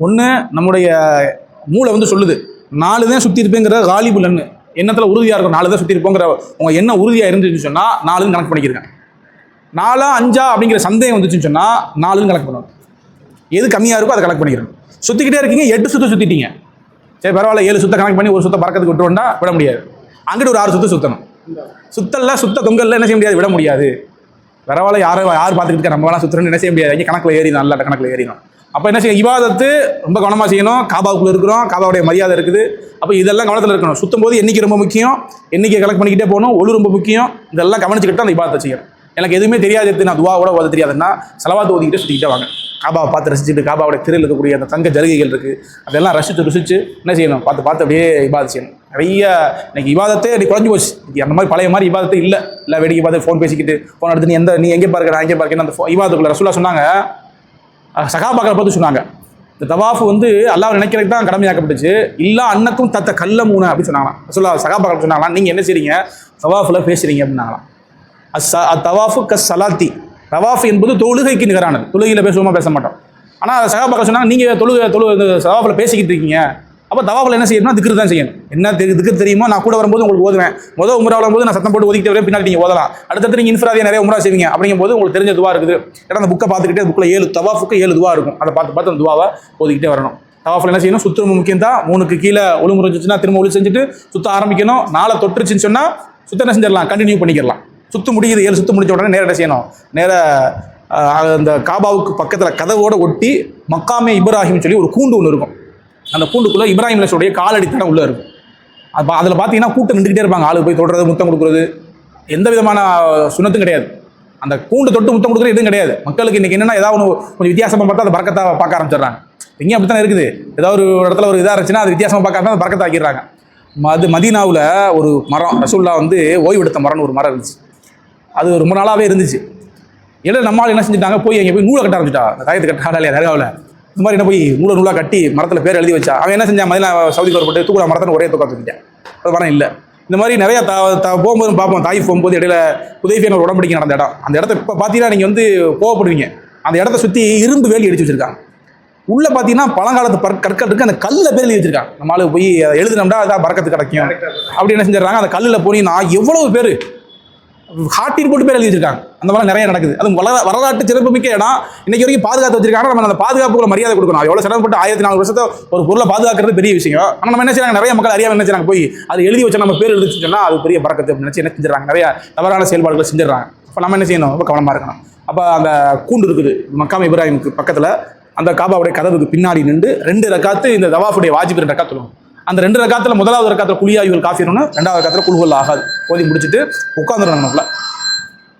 ஒன்று நம்முடைய மூளை வந்து சொல்லுது 4 தான் சுற்றி இருப்பேங்கிற காலிபுலன்னு எண்ணத்தில் உறுதியாக இருக்கும், 4 தான் சுற்றி இருப்போங்கிற உங்கள் எண்ணம் உறுதியாக இருந்துச்சுன்னு சொன்னால் 4 கணக்கு பண்ணிக்கிறேன். 4 5 அப்படிங்கிற சந்தேகம் வந்துச்சுன்னு சொன்னால் 4 கணக்கு பண்ணணும். எது கம்மியாக இருக்கோ அதை கணக்கு பண்ணிக்கிறேன். சுற்றிக்கிட்டே இருக்கீங்க, 8 சுற்று சுற்றிட்டீங்க, சரி பரவாயில்ல 7 சுற்ற கணக்கு பண்ணி ஒரு சுற்ற பறக்கிறதுக்கு விட்டுவோம்னா விட முடியாது. அங்கிட்டு ஒரு 6 சுற்று சுற்றணும். சுத்த தொங்கல்ல என்ன செய்ய முடியாது, விட முடியாது. பரவாயில்ல யார் பார்த்துக்கிட்டு இருக்க, நம்ம வேணா சுற்றுறோன்னு என்ன செய்ய முடியாது, இங்கே கணக்கில் ஏறிடும், நல்ல கணக்கில் ஏறிடும். அப்போ என்ன செய்யும், இபாதத்து ரொம்ப கவனமாக செய்யணும். காபாவுக்குள்ளே இருக்கிறோம், காபாவுடைய மரியாதை இருக்குது. அப்போ இதெல்லாம் கவனத்தில் இருக்கணும். சுற்றும் போது எண்ணிக்கை ரொம்ப முக்கியம், எண்ணிக்கை கலெக்ட் பண்ணிக்கிட்டே போகணும். ஒழு ரொம்ப முக்கியம். இதெல்லாம் கவனிச்சுக்கிட்டு அந்த இபாதத்தை செய்யணும். எனக்கு எதுவுமே தெரியாது, நான் துவாவோட ஓத தெரியாதுன்னா செலவாத்து ஓதிக்கிட்டே சுற்றிக்கிட்டே வாங்க. காபாவை பார்த்து ரசிச்சுட்டு, காபாவோட திரையில் இருக்கக்கூடிய அந்த தங்க ஜருகைகள் இருக்குது, அதெல்லாம் ருசிச்சு என்ன செய்யணும், பார்த்து அப்படியே இபாதத் செய்யணும். நிறைய இன்னைக்கு இபாதத்தே இன்னைக்கு குறைஞ்சி போச்சு. அந்த மாதிரி பழைய மாதிரி இபாதத்தை இல்லை. வேடிக்கை பார்த்து ஃபோன் பேசிக்கிட்டு ஃபோன் எடுத்து நீ எங்கே பார்க்குற, நான் எங்கே பார்க்கணும், அந்த இபாதத்துக்குள்ள ரசூலுல்லாஹ் சொன்னாங்க, சகாபாக்களை பார்த்து சொன்னாங்க, இந்த தவாஃப் வந்து அல்லாஹ் நினைக்கிறதுக்கு தான் கடமையாக்கப்பட்டுச்சு, இல்லா அன்னக்கும் தத்த கல்ல மூணு அப்படின்னு சொன்னாங்களாம். ரசூலுல்லாஹ் சகாபாக்கள் சொன்னாங்களாம், நீங்கள் என்ன செய்றீங்க, தவாஃபில் பேசுகிறீங்க அப்படின்னாங்களாம். தவாஃபு சலாத்தி, தவாஃப் என்பது தொழுகைக்கு நிகரானது. தொழுகையில் பேசுவோமா, பேச மாட்டோம். ஆனால் சகாபாக்கள் சொன்னாங்க, நீங்கள் தவாஃபில் பேசிக்கிட்டு இருக்கீங்க, அப்போ தவாஃபில் என்ன செய்யணும்னா திக்ரு தான் செய்யணும். என்ன திக்ரு தெரியுமோ நான் கூட வரும்போது உங்களுக்கு ஓதுவேன். உம்ரா வரும்போது நான் சத்தம் போட்டு ஓதிக்கிட்டே வரேன், பின்னாடி நீங்கள் ஓதலாம். அடுத்தது நீங்கள் இன்ஃபிராதியாக நிறைய உம்ரா செய்வீங்க. அப்படிங்கும் போது உங்களுக்கு தெரிஞ்ச துவா இருக்குது. ஏன்னா அந்த புக்கை பார்த்துக்கிட்டே புக்கில் 7 தவாஃபுக்கு 7 துவா இருக்கும். அதை பார்த்து அந்த துவாவை ஓதிக்கிட்டே வரணும். தவாஃபில் என்ன செய்யணும், சுற்று முக்கியம் தான். 3க்கு கீழே ஒழு முறைஞ்சிச்சுன்னா திரும்ப ஒழு செஞ்சுட்டு சுற்ற ஆரம்பிக்கணும். 4 தொட்டுருச்சுன்னு சொன்னால் சுத்த என்ன செஞ்சிடலாம், கண்டினியூ பண்ணிக்கலாம். சுற்று முடியுது, 7 சுற்று முடிச்ச உடனே நேரம் செய்யணும். அந்த காபாவுக்கு பக்கத்தில் கதவோடு ஒட்டி மக்காமே இப்ராஹிம் சொல்லி ஒரு கூண்டு ஒன்று இருக்கும். அந்த கூண்டுக்குள்ளே இப்ராஹிம் அலைஹிஸ்ஸலாமுடைய காலடி தடம் உள்ளே இருக்கும். அப்போ அதில் பார்த்தீங்கன்னா கூட்டம் நின்றுக்கிட்டே இருப்பாங்க. ஆளு போய் தொடுறது, முத்தம் கொடுக்குறது, எந்த விதமான சுண்ணத்தும் கிடையாது. அந்த கூண்டு தொட்டு முத்தம் கொடுக்குறது எதுவும் கிடையாது. மக்களுக்கு இன்றைக்கி என்னென்னா ஏதாவது கொஞ்சம் வித்தியாசமாக பார்த்தா அந்த பறக்கத்தை பார்க்க ஆரம்பிச்சிடுறாங்க. இங்கே அப்படி தான் இருக்குது. ஏதாவது ஒரு இடத்துல ஒரு இதாக இருந்துச்சுன்னா அது வித்தியாசமாக பார்க்காம அந்த பறக்கத்தை ஆக்கிடுறாங்க. மதீனாவில் ஒரு மரம், ரசூலுல்லாஹ் வந்து ஓய்வெடுத்த மரம்னு ஒரு மரம் இருந்துச்சு. அது ரொம்ப நாளாகவே இருந்துச்சு. இடையில நம்மளால் என்ன செஞ்சுட்டாங்க, போய் அங்கே போய் நூலை கட்ட ஆரம்பிச்சிட்டா. அந்த தாயத்து கட்ட இல்லையா தர்காவில், இந்த மாதிரி என்ன போய் நூலாக கட்டி மரத்தில் பேர் எழுதி வச்சா. அவன் என்ன செஞ்சான், மதினா சவுதிக்கு வரப்பட்டு தூக்குற மரத்தை ஒரே தூக்கா தூக்கிட்டேன். அது மரம் இல்லை. இந்த மாதிரி நிறையா போகும்போது பார்ப்போம். தாயிஃப் போகும்போது இடையில ஹுதைஃபியா ஒரு உடம்படிக்கை நடந்த இடம். அந்த இடத்த இப்போ பார்த்தீங்கன்னா நீங்கள் வந்து கோவப்படுவீங்க. அந்த இடத்த சுற்றி இரும்பு வேலி அடிச்சு வச்சிருக்காங்க. உள்ளே பார்த்தீங்கன்னா பழங்காலத்து கற்கள் இருக்குது. அந்த கல்லில் பேர் எழுதி வச்சிருக்காங்க. நம்மளால போய் எழுதுனோம்னா அதான் பறக்கத்து கிடைக்கும் அப்படி என்ன செஞ்சிடறாங்க. அந்த கல்லில் போனீங்கன்னா எவ்வளவு பேர் ஹாட்டின் போட்டு பேர் எழுதி வச்சிருக்காங்க. அந்த மாதிரி நிறைய நடக்குது. அது வரலாற்று சிறப்புமிக்க இடம். இன்னைக்கு வரைக்கும் பாதுகாத்து வச்சிருக்காங்க. நம்ம அந்த பாதுகாப்புக்குள்ள மரியாதை கொடுக்கணும். எவ்வளோ சிரமப்பட்டு 1400 வருஷத்தை ஒரு பொருளை பாதுகாக்கிறது பெரிய விஷயம். ஆனால் நம்ம என்ன செய்யறாங்க, நிறைய மக்கள் அறியாமல் என்ன செய்யறாங்க, போய் அது எழுதி வச்சா நம்ம பேர் எழுதிச்சுன்னா அது பெரிய பறக்கத்து நினைச்சு என்ன செஞ்சிடறாங்க, நிறைய தவறான செயல்பாடுகளை செஞ்சிடறாங்க. அப்போ நம்ம என்ன செய்யணும், ரொம்ப கவனமாக இருக்கணும். அப்போ அந்த கூண்டு இருக்குது மக்காம் இப்ராஹிமுக்கு பக்கத்தில், அந்த காபாவுடைய கதவுக்கு பின்னாடி நின்று 2 ரக்காத்து இந்த தவாஃபுடைய வாஜிப் 2 ரக்காத் சொல்லுவோம். அந்த 2 ரக்காத்தில் முதலாவது ரக்காத்தில் குலியாயுல் காஃபிரூன், 2வது ரக்காத்தில் குல்ஹுல் ஆகாது ஓதி முடிச்சுட்டு உட்காந்துருவாங்க. நம்மள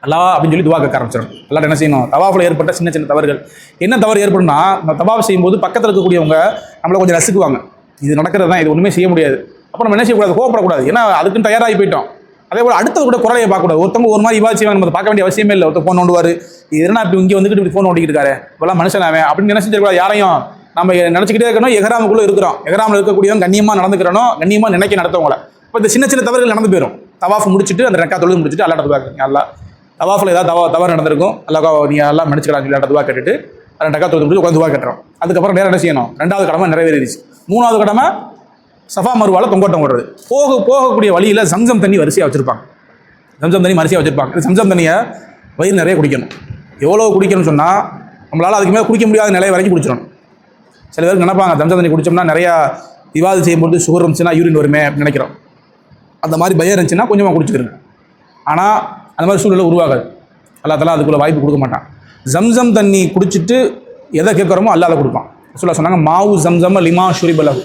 அல்லா அப்படின்னு சொல்லி துவா கேட்க ஆரம்பிச்சிடும். எல்லாரும் என்ன செய்யணும், தவாஃபில் ஏற்பட்ட சின்ன சின்ன தவறுகள். என்ன தவறு ஏற்படும்னா, நம்ம தவாஃப் செய்யும்போது பக்கத்தில் இருக்கக்கூடியவங்க நம்மளை கொஞ்சம் ரசிக்குவாங்க. இது நடக்கிறது தான், இது ஒன்றுமே செய்ய முடியாது. அப்போ நம்ம என்ன செய்யக்கூடாது, கோவப்படக்கூடாது. ஏன்னா அதுக்குன்னு தயாராகி போயிட்டோம். அதே போல் அடுத்தது கூட குறையை பார்க்கக்கூடாது. ஒருத்தவங்க ஒரு மாதிரி இவாது செய்வாங்க, நம்ம பார்க்க வேண்டிய அவசியமே இல்லை. ஒருத்தர் ஃபோன் நோண்டுவார், இது என்ன இப்படி இங்கே வந்துட்டு இப்படி ஃபோன் ஓட்டிக்கிட்டு இருக்காரு, இப்போலாம் மனுஷனாவே அப்படின்னு என்ன செஞ்சிடக்கூடாது. யாரையும் நம்ம நினச்சிக்கிட்டே இருக்கணும். எஹ்ராமுக்குள்ளே இருக்கிறோம், எஹ்ராமில் இருக்கக்கூடியவங்க கண்ணியமாக நடந்துக்கிறணும், கண்ணியமாக நினைக்க நடத்தவங்கள. இப்போ இந்த சின்ன சின்ன தவறுகள் நடந்து போயிடும். தவாஃப் முடிச்சுட்டு அந்த ரெக்கா தொழுது முடிச்சுட்டு அல்லாஹ் துவா கேட்குங்க. அல்லாஹ் தவாஃபில் ஏதாவது தவறு நடந்திருக்கும், அல்லாஹ் நீங்கள் எல்லாம் மன்னிச்சுக்கிறாங்க சொல்லி துவா கேட்டுட்டு 2 ரெக்கா தொழுது முடிச்சு உட்காந்து துவா கேட்டுறோம். அதுக்கப்புறம் நேரம் என்ன செய்யணும், 2வது கடமை நிறைவேறிடுச்சு. 3வது கடமை சஃபா மருவால தொங்கோட்டம் போடுறது. போகக்கூடிய வழியில் ஜம்சம் தண்ணி வரிசையாக வச்சுருப்பாங்க. ஜம்சம் தண்ணி வரிசையாக வச்சுருப்பாங்க. இந்த ஜம்சம் தண்ணியை வயிறு நிறைய குடிக்கணும். எவ்வளோ குடிக்கணும்னு சொன்னால் நம்மளால் அதுக்கு மேலே குடிக்க முடியாத நிலையை வரைக்கும் குடிச்சிடணும். சில பேருக்கு நினைப்பாங்க, ஜம்சம் தண்ணி குடிச்சோம்னா நிறையா விவாதம் செய்யும்போது சுகர் இருந்துச்சுன்னா யூரின் வருமே அப்படின்னு நினைக்கிறோம். அந்த மாதிரி பயம் இருந்துச்சுன்னா கொஞ்சமாக குடிச்சுக்கிறேங்க. ஆனால் அந்த மாதிரி சூழ்நிலை உருவாகாது. அல்லாஹ் தஆலா அதுக்குள்ள வாய்ப்பு கொடுக்க மாட்டான். ஜம்சம் தண்ணி குடிச்சிட்டு எதை கேட்குறோமோ அல்லாஹ் அதை கொடுப்பான். ரசூலுல்லாஹ் சொன்னாங்க, மாவு ஜம்சம லிமா ஷுரிபலஹு,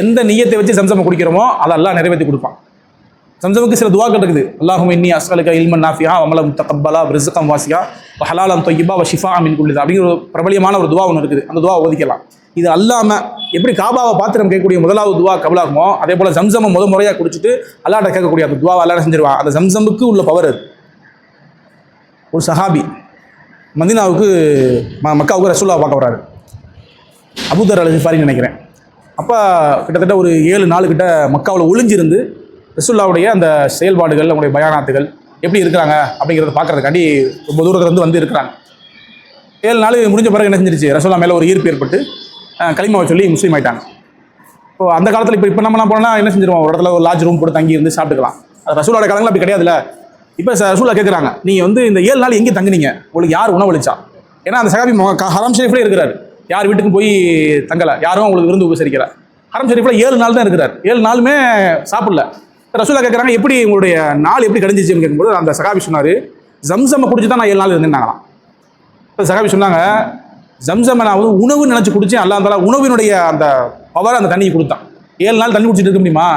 எந்த நிய்யத்தை வச்சு ஜம்சம குடிக்கிறோமோ அதை அல்லாஹ் நிறைவேற்றி கொடுப்பான். ஜம்சமுக்கு சில துவாக்கள் இருக்குது. அல்லாஹும்ம இன்னி அஸ்அலுக இல்மன் நாஃபிஆ வ அமலன் முத்தகப்பலா வ ரிஸ்கன் வாசிஆ வ ஹலாலன் தய்யிபா வ ஷிஃபாஅ மின் குல்லி அப்படிங்கிற ஒரு பிரபலியமான ஒரு துவா ஒன்று இருக்குது. அந்த துவா ஓதிக்கலாம். இது அல்லாமல் எப்படி காபாவை பார்த்து நம்ம கேட்கக்கூடிய முதலாவது துவா கபலாகுமோ, அதே போல் ஜம்சமை முறையாக குடிச்சிட்டு அல்லாஹ்ட்ட கேட்கக்கூடிய அந்த துவாவை அல்லாஹ் செஞ்சிருவான். அந்த ஜம்சமுக்கு உள்ள பவர் அது. ஒரு சஹாபி மதீனாவுக்கு மக்காவுக்கு ரசூலுல்லாஹ் பார்க்க வர்றாரு. அபூதர் அல்-கிஃபாரின்னு நினைக்கிறேன். அப்போ கிட்டத்தட்ட ஒரு 7 நாள் கிட்ட மக்காவில் ஒளிஞ்சிருந்து ரசூலுல்லாஹ்வுடைய அந்த செயல்பாடுகள், அவங்களுடைய பயானாத்துகள் எப்படி இருக்கிறாங்க அப்படிங்கிறத பார்க்கறதுக்காண்டி ரொம்ப தூரத்துலேருந்து வந்து இருக்கிறாங்க. 7 நாள் முடிஞ்ச பிறகு என்ன செஞ்சிருச்சு, ரசூலுல்லாஹ் மேலே ஒரு ஈர்ப்பு ஏற்பட்டு களிமாவை சொல்லி முஸ்லீம் ஆயிட்டாங்க. இப்போ அந்த காலத்தில் இப்போ நம்மலாம் போனால் என்ன செஞ்சிருவோம், ஒரு இடத்துல ஒரு லாட்ஜ் ரூம் போட்டு தங்கி இருந்து சாப்பிட்டுக்கலாம். அது ரசூலோட காலங்கள் அப்படி கிடையாதுல்ல. இப்போ ரசூலா கேட்குறாங்க, நீங்கள் வந்து இந்த 7 நாள் எங்கே தங்குனீங்க, உங்களுக்கு யார் உணவளிச்சா? ஏன்னா அந்த சகாபி ஹரம் ஷெரீஃப்லேயே இருக்கிறார், யார் வீட்டுக்கும் போய் தங்கலை, யாரும் உங்களுக்கு விருந்து உபசரிக்கல. ஹரம் ஷெரீஃபில் 7 நாள் தான் இருக்கிறார், 7 நாளுமே சாப்பிடல. ரசூலா கேட்குறாங்க, எப்படி உங்களுடைய நாள் எப்படி கழிஞ்சிச்சுன்னு கேட்கும்போது அந்த சகாபி சொன்னார், ஜம்சம்மை குடிச்சு தான் நான் 7 நாள் இருந்தேன்னாங்களாம். இப்போ சகாபி சொன்னாங்க, ஜம்சம்மை நான் வந்து உணவு நினச்சி குடிச்சேன், அல்லா தஆலா உணவினுடைய அந்த பவர் அந்த தண்ணியை கொடுத்தான். 7 நாள் தண்ணி குடிச்சிட்டு இருக்க முடியுமா?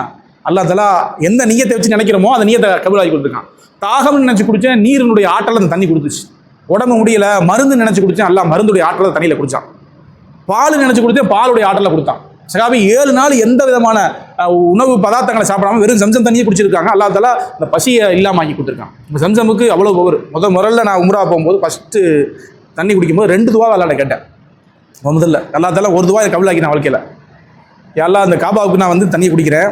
அல்லா தஆலா எந்த நீயத்தை வச்சு நினைக்கிறோமோ அந்த நீயத்தை கபூலாகி கொடுத்துருக்கான். தாகம்னு நினச்சி குடித்தேன், நீரினுடைய ஆற்றல் அந்த தண்ணி கொடுத்துச்சு. உடம்பு முடியல, மருந்து நினச்சி குடித்தேன், அல்லா மருந்துடைய ஆற்றலை தண்ணியில் குடித்தான். பால் நினச்சி குடித்தேன், பாலுடைய ஆற்றலை கொடுத்தான். சகாபி 7 நாள் எந்த விதமான உணவு பதார்த்தங்களை சாப்பிடாம வெறும் ஜம்சம் தண்ணியை குடிச்சிருக்காங்க. அல்லா தஆலா இந்த பசியை இல்லாமல் ஆக்கி கொடுத்துருக்கான். இந்த ஜம்சமுக்கு அவ்வளோ பவர். முதல்ல நான் உம்ரா போகும்போது ஃபஸ்ட்டு தண்ணி குடிக்கும்போது 2 துவா அல்லாஹ்ட்ட கேட்டேன். முதல்ல அல்லா தஆலா ஒரு துவா கபூலாக்கி நான் வாழ்க்கையில், எல்லாம் அந்த காபாவுக்கு நான் வந்து தண்ணி குடிக்கிறேன்,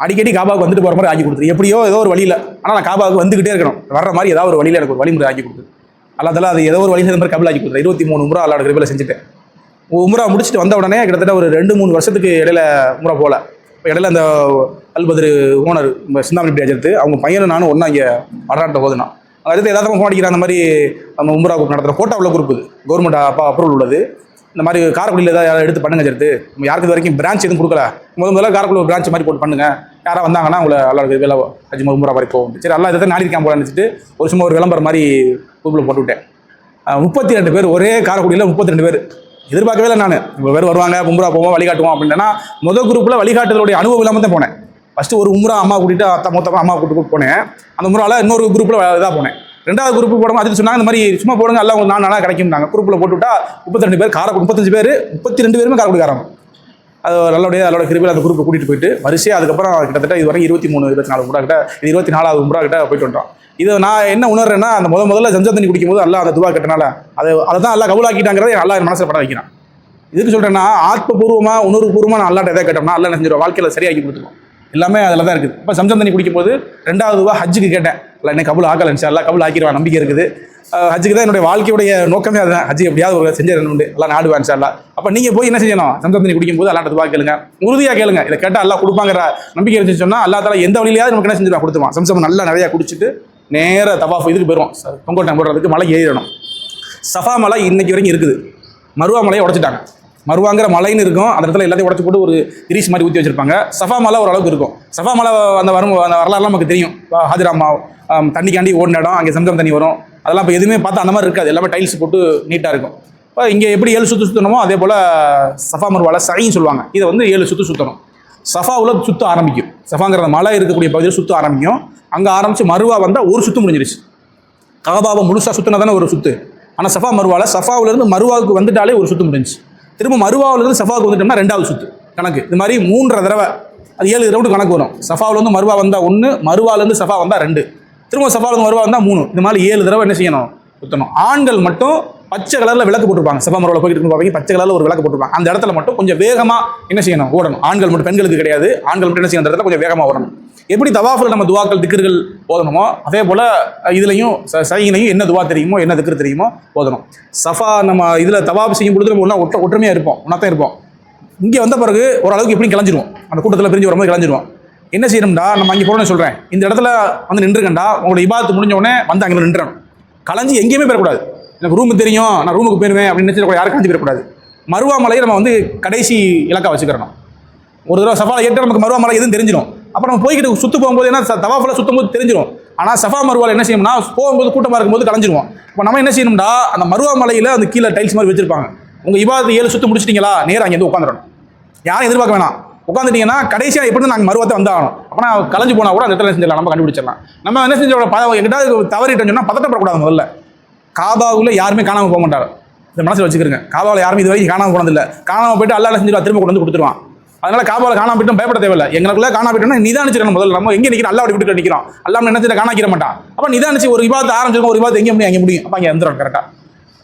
அடிக்கடி காபாவுக்கு வந்துட்டு போகிற மாதிரி ஆக்கி கொடுத்துரு, எப்படியோ ஏதோ ஒரு வழியில், ஆனால் நான் காபாவுக்கு வந்துக்கிட்டே இருக்கணும், வர்ற மாதிரி ஏதாவது ஒரு வழியில் எனக்கு ஒரு வழிமுறை ஆக்கி கொடுத்து அல்லா தஆலா அது ஏதோ ஒரு வழியில் இந்த மாதிரி கபூலாக்கி கொடுத்துரு. 23 உம்ரா அல்லாஹ்வோட கிருபையில செஞ்சுட்டேன். உம்ரா முடிச்சுட்டு வந்த உடனே கிட்டத்தட்ட ஒரு 2-3 வருஷத்துக்கு இடையில உம்ரா போகல. இப்போ இடையில அந்த அல்பத்ர் ஓனர் சிந்தாமணி அஜர்த்து அவங்க பையனும் நானும் ஒன்றா இங்கே வடநாட்டில் போதுனா அடுத்து ஏதாவது ஃபோன் அடிக்கிற அந்த மாதிரி நம்ம உம்ரா குரூப் நடத்துகிற கோட்டா உள்ள குரூப் இது கவர்மெண்ட் அப்ரூவல் உள்ளது. இந்த மாதிரி காரைக்குடியில் ஏதாவது எடுத்து பண்ணுங்க சேர்த்து, நம்ம யாருக்கு இது வரைக்கும் பிரான்ச் எதுவும் கொடுக்கல, முதல்ல காரைக்குடி ஒரு பிரான்ச் மாதிரி போட்டு பண்ணுங்க, யாராவது வந்தாங்கன்னா உங்களை அல்லாஹ் வேலை ஹஜ் உம்ரா மாதிரி போகும். சரி அல்லா இதை நாடி இருக்கான் போல நினச்சிட்டு ஒரு சும்மா ஒரு விளம்பரம் மாதிரி குரூப்பில் போட்டு விட்டேன். 32 பேர், ஒரே காரைக்குடியில் 32 பேர். எதிர்பார்க்கவே இல்லை நான், இவ்வளோ பேர் வருவாங்க, உம்ரா போவோம், வழிகாட்டுவோம் அப்படின்னா முதல் குரூப்பில் வழிகாட்டுதலுடைய அனுபவம் இல்லாமல் தான் போனேன். ஃபஸ்ட்டு ஒரு உம்ரா அம்மா கூட்டிட்டு மொத்தமாக அம்மா கூட்டு போனேன். அந்த உம்ராவில் இன்னொரு குரூப்பில் இதாக போனேன். 2வது குரூப் போடும்போது அதுக்கு சொன்னாங்க, இந்த மாதிரி சும்மா போடுங்க, எல்லாம் உங்களுக்கு 4 நாளாக கிடைக்கும்னாங்க. குரூப்பில் போட்டுவிட்டா 32 பேர் காரைக்குடி, 35 பேர், 32 பேருமே காரைக்குடிக்காரங்க. அது நல்லபடியாக அதோட கிருபையில் அந்த குரூப்பை கூட்டிகிட்டு போயிட்டு வரிசையாக அதுக்கப்புறம் கிட்டத்தட்ட இது வரைக்கும் 23-24 உம்ரா கிட்ட, இது 24வது உம்ரா கிட்ட போயிட்டு வந்துட்டோம். இது நான் என்ன உணர்றேன்னா, அந்த முதல்ல ஜம்சம் தண்ணி குடிக்கும்போது அல்லா அந்த துவா கட்டினால அதை தான் அல்லா கபூலாக்கிட்டாங்கிறத அல்லா என் மனசில் பட வைக்கிறான். இதுக்கு சொல்கிறேன்னா, ஆத்மபூர்வமாக உணர்வுபூர்வமாக நான் அல்லாட்ட எதை கேட்டோம்னா அல்லா என்ன செஞ்சிடும், வாழ்க்கையில் சரியாக்கி கொடுத்துருவோம். எல்லாமே அதில் தான் இருக்குது. இப்போ ஜம்சம் தண்ணி குடிக்கும்போது 2வது துவா ஹஜ்ஜுக்கு கேட்டேன், இல்லை என்ன கபூல் ஆக்கலை, அல்லா கபூல் ஆக்கிடுவான், நம்பிக்கை இருக்குது. ஹஜ்ஜுக்கு தான் என்னுடைய வாழ்க்கையுடைய நோக்கமே அதுதான். ஹஜ்ஜு எப்படியாவது ஒரு செஞ்சிடணும் உண்டு, எல்லாம் நாடுவான் அல்லா. அப்போ நீங்கள் போய் என்ன செய்யணும், ஜம்சம் தண்ணி குடிக்கும்போது அல்லாட்ட துவா கேளுங்க, உறுதியாக கேளுங்க. இதை கேட்டால் அல்லா கொடுப்பாங்கிற நம்பிக்கை இருந்துச்சு சொன்னால் அல்லா தஆலா எந்த வழியிலையாவது நமக்கு என்ன செஞ்சிருவா, கொடுத்துருவான். ஜம்சம் நல்லா நிறையா குடிச்சிட்டு நேர தவாஃப் இதுக்கு போயிடும், பொங்கோட்டம் போடுறதுக்கு மலை ஏறிடணும். சஃபா மலை இன்னைக்கு வரைக்கும் இருக்குது, மருவா மலையை உடச்சிட்டாங்க. மருவாங்கிற மலைன்னு இருக்கும், அந்த இடத்துல எல்லாத்தையும் உடச்சி போட்டு ஒரு கிரீஸ் மாதிரி ஊற்றி வச்சிருப்பாங்க. சஃபா மலை ஓரளவுக்கு இருக்கும். சஃபா மலை அந்த வரலாறுலாம் நமக்கு தெரியும். ஹாஜிராமா தண்ணிக்காண்டி ஓடின இடம், அங்கே ஜம்சம் தண்ணி வரும், அதெல்லாம் இப்போ எதுவுமே பார்த்தா அந்த மாதிரி இருக்காது, எல்லாமே டைல்ஸ் போட்டு நீட்டாக இருக்கும். இப்போ இங்கே எப்படி 7 சுற்று சுற்றணுமோ அதே போல் சஃபா மருவாவில் சைன்னு சொல்லுவாங்க, இதை வந்து 7 சுற்று சுற்றணும். சஃபாவில் சுற்ற ஆரம்பிக்கும், சஃபாங்கிற மலை இருக்கக்கூடிய பகுதியில் சுற்ற ஆரம்பிக்கும். அங்கே ஆரம்பித்து மருவா வந்தால் ஒரு சுற்று முடிஞ்சிருச்சு. காபாவை முழுசாக சுற்றினா தானே ஒரு சுற்று. ஆனால் சஃபா மருவாவில் சஃபாவிலேருந்து மருவாவுக்கு வந்துட்டாலே ஒரு சுற்று முடிஞ்சிச்சு. திரும்ப மருவாவிலேருந்து சஃபாவுக்கு வந்துட்டோம்னா 2வது சுற்று கணக்கு. இது மாதிரி 3.5 தடவை, அது 7 ரவுண்டு கணக்கு வரும். சஃபாவிலேருந்து மருவா வந்தால் 1, மருவாலேருந்து சஃபா வந்தால் 2, திரும்ப சஃபாவிலேருந்து மருவா வந்தால் 3. இது மாதிரி 7 தடவை என்ன செய்யணும், சுற்றணும். ஆண்கள் மட்டும் பச்சை கலரில் விளக்கு போட்டிருப்பாங்க. சஃபா மருவாவில் போய்ட்டு பார்ப்பீங்க, பச்சை கலரில் ஒரு விளக்கு போட்டிருப்பாங்க. அந்த இடத்துல மட்டும் கொஞ்சம் வேகமாக என்ன செய்யணும், ஓடணும். ஆண்கள் மட்டும், பெண்களுக்கு கிடையாது. ஆண்கள் மட்டும் என்ன செய்யணும், அந்த இடத்துல கொஞ்சம் வேகமாக ஓடணும். எப்படி தவாஃபில் நம்ம துவாக்கள் திக்ர்கள் ஓதணுமோ அதே போல் இதுலையும் சையிலையும் என்ன துவா தெரியுமோ, என்ன திக்ர் தெரியுமோ ஓதணும். சஃபா நம்ம இதில் தவாஃப் செய்யும் பொழுது நம்ம ஒற்றுமையாக இருப்போம், ஒன்றாத்தான் இருப்போம். இங்கே வந்த பிறகு ஓரளவுக்கு எப்படி கிளஞ்சிருவோம், அந்த கூட்டத்தில் பிரிஞ்சு வரும்போது கிளஞ்சிருவோம். என்ன செய்யணும்டா, நம்ம அங்கே போகணும்னு சொல்கிறேன், இந்த இடத்துல வந்து நின்றுக்கண்டா, உங்களோட இபாதத்து முடிஞ்ச உடனே வந்து அங்கே நின்றணும். கலஞ்சி எங்கேயுமே போயிடக்கூடாது. எனக்கு ரூமு தெரியும், நான் ரூமுக்கு போயிருவேன் அப்படின்னு நினச்சி யாரும் கலஞ்சி போயிடக்கூடாது. மருவா மலையை நம்ம வந்து கடைசி இலக்காக வச்சுக்கிறணும். ஒரு தடவை சஃபாவில் ஏற்ற நமக்கு மருவா மலை எதுவும் தெரிஞ்சிடும். அப்போ நம்ம போய்கிட்டு சுற்று போகும்போது என்ன, தவாஃபில் சுற்றும் போது தெரிஞ்சிடும். ஆனால் சஃபா மருவாவில் என்ன செய்யணும்னா, போகும்போது கூட்டமாக இருக்கும்போது கலஞ்சிருவோம். இப்போ நம்ம என்ன செய்யணும்டா, அந்த மருவா மலையில் அந்த கீழே டைல்ஸ் மாதிரி வச்சிருப்பாங்க. உங்கள் இபாதத்து 7 சுற்று முடிச்சிட்டிங்களா, நேராக அங்கே வந்து உட்காந்துடணும். யாரும் எதிர்பார்க்க வேணாம். உட்காந்துட்டீங்கன்னா கடைசியாக எப்படி நாங்கள் மருவத்தை வந்தாகணும். அப்போ நான் கலஞ்சு போனால் கூட அந்த இடத்துல செஞ்சிடலாம், நம்ம கண்டுபிடிச்சிடலாம். நம்ம என்ன செஞ்சோம், எங்கிட்ட தவறிட்டோம்னு சொன்னால் பதட்டப்படக்கூடாது. முதல்ல காபாவில் யாருமே காணாமல் போக மாட்டார், இந்த மனசில் வச்சுக்கிறேங்க. காபாவில் யாருமே இது வரைக்கும் காணாமல் போனதில்லை. காணாமல் போயிட்டு அல்லா செஞ்சிருவா, திரும்ப கொண்டு வந்து கொடுத்துருவான். அதனால காபாவில் காணாம போயிட்டும் பயப்பட தேவையில்லை. எங்களுக்குள்ள காணாம போயிட்டோம்னா நிதானிச்சிடணும். முதல்ல நம்ம எங்கே நிற்கிறோம், அல்லா விட்டு நிற்கிறோம், அல்லாம நினைச்சிட காணாக்கிற மாட்டான். அப்போ நிதானிச்சு ஒரு விவாதத்தை ஆரம்பிச்சிருக்கோம், ஒரு விவாதம் எங்கே முடியும், அங்கே முடியும். அப்போ அங்கே வந்துடும் கரெக்டாக.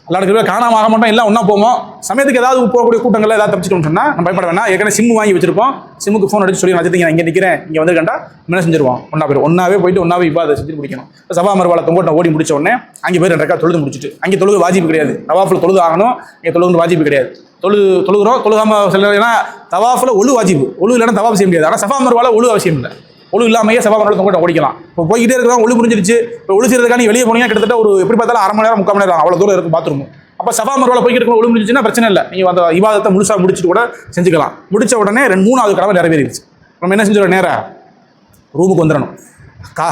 அல்லாட காணாம ஆக மாட்டோம், எல்லாம் ஒன்றா போவோம். சமயத்துக்கு ஏதாவது போகக்கூடிய கூட்டங்கள் ஏதாவது தப்பிச்சிட்டோம்னு சொன்னால் நம்ம பயப்பட வேணாம். ஏற்கனவே சிம் வாங்கி வச்சிருப்போம், சிம்முக்கு ஃபோன் அடிச்சு சொல்லி வச்சுருக்கீங்க, இங்கே நிற்கிறேன், இங்கே வந்துருக்கண்டா என்ன செஞ்சிருவோம், ஒன்றாவே போயிட்டு ஒன்றாவே இப்போ அதை செஞ்சு முடிக்கணும். சஃபா மருவால தொங்கோட்டை ஓடி முடிச்ச உடனே அங்கே போய் 2 ரக்காத் தொழுது முடிச்சுட்டு, அங்கே தொழுது வாஜிப்பு கிடையாது. தவாஃபில் தொழுது ஆகணும், இங்கே தொழுது வாஜிப்பு கிடையாது. தொழுகிறோம். தொழுகாமல் சில ஏன்னா தவாஃபில் ஒழு வாஜிபு, ஒழு இல்லைன்னா தவாஃப் செய்ய முடியாது. ஆனால் சஃபா மர்வால ஒழு அவசியம் இல்லை. ஒழு இல்லாமையே சஃபா மர்வால தொங்க ஓடிக்கலாம். இப்போ போய்கிட்டே இருக்கிறோம், ஒழு முடிஞ்சிருச்சு. இப்போ ஒழு செய்யறதுக்காக நீ வெளியே போனீங்கன்னா கிட்டத்தட்ட ஒரு எப்படி பார்த்தாலும் 1/2 மணி நேரம் 3/4 மணி நேரம் அவ்வளோ தூரம் இருக்கும் பாத்ரூம். அப்போ சஃபா மர்வால போய்கிட்டு இருக்க ஒழு முடிஞ்சிச்சுன்னா பிரச்சனை இல்லை. நீங்கள் அந்த இபாதத்தை முழுசாக முடிச்சுட்டு கூட செஞ்சுக்கலாம். முடிச்ச உடனே 3வது கடமை நிறைவேறிடுச்சு. நம்ம என்ன செஞ்சிடும், நேராக ரூமுக்கு வந்துடணும்.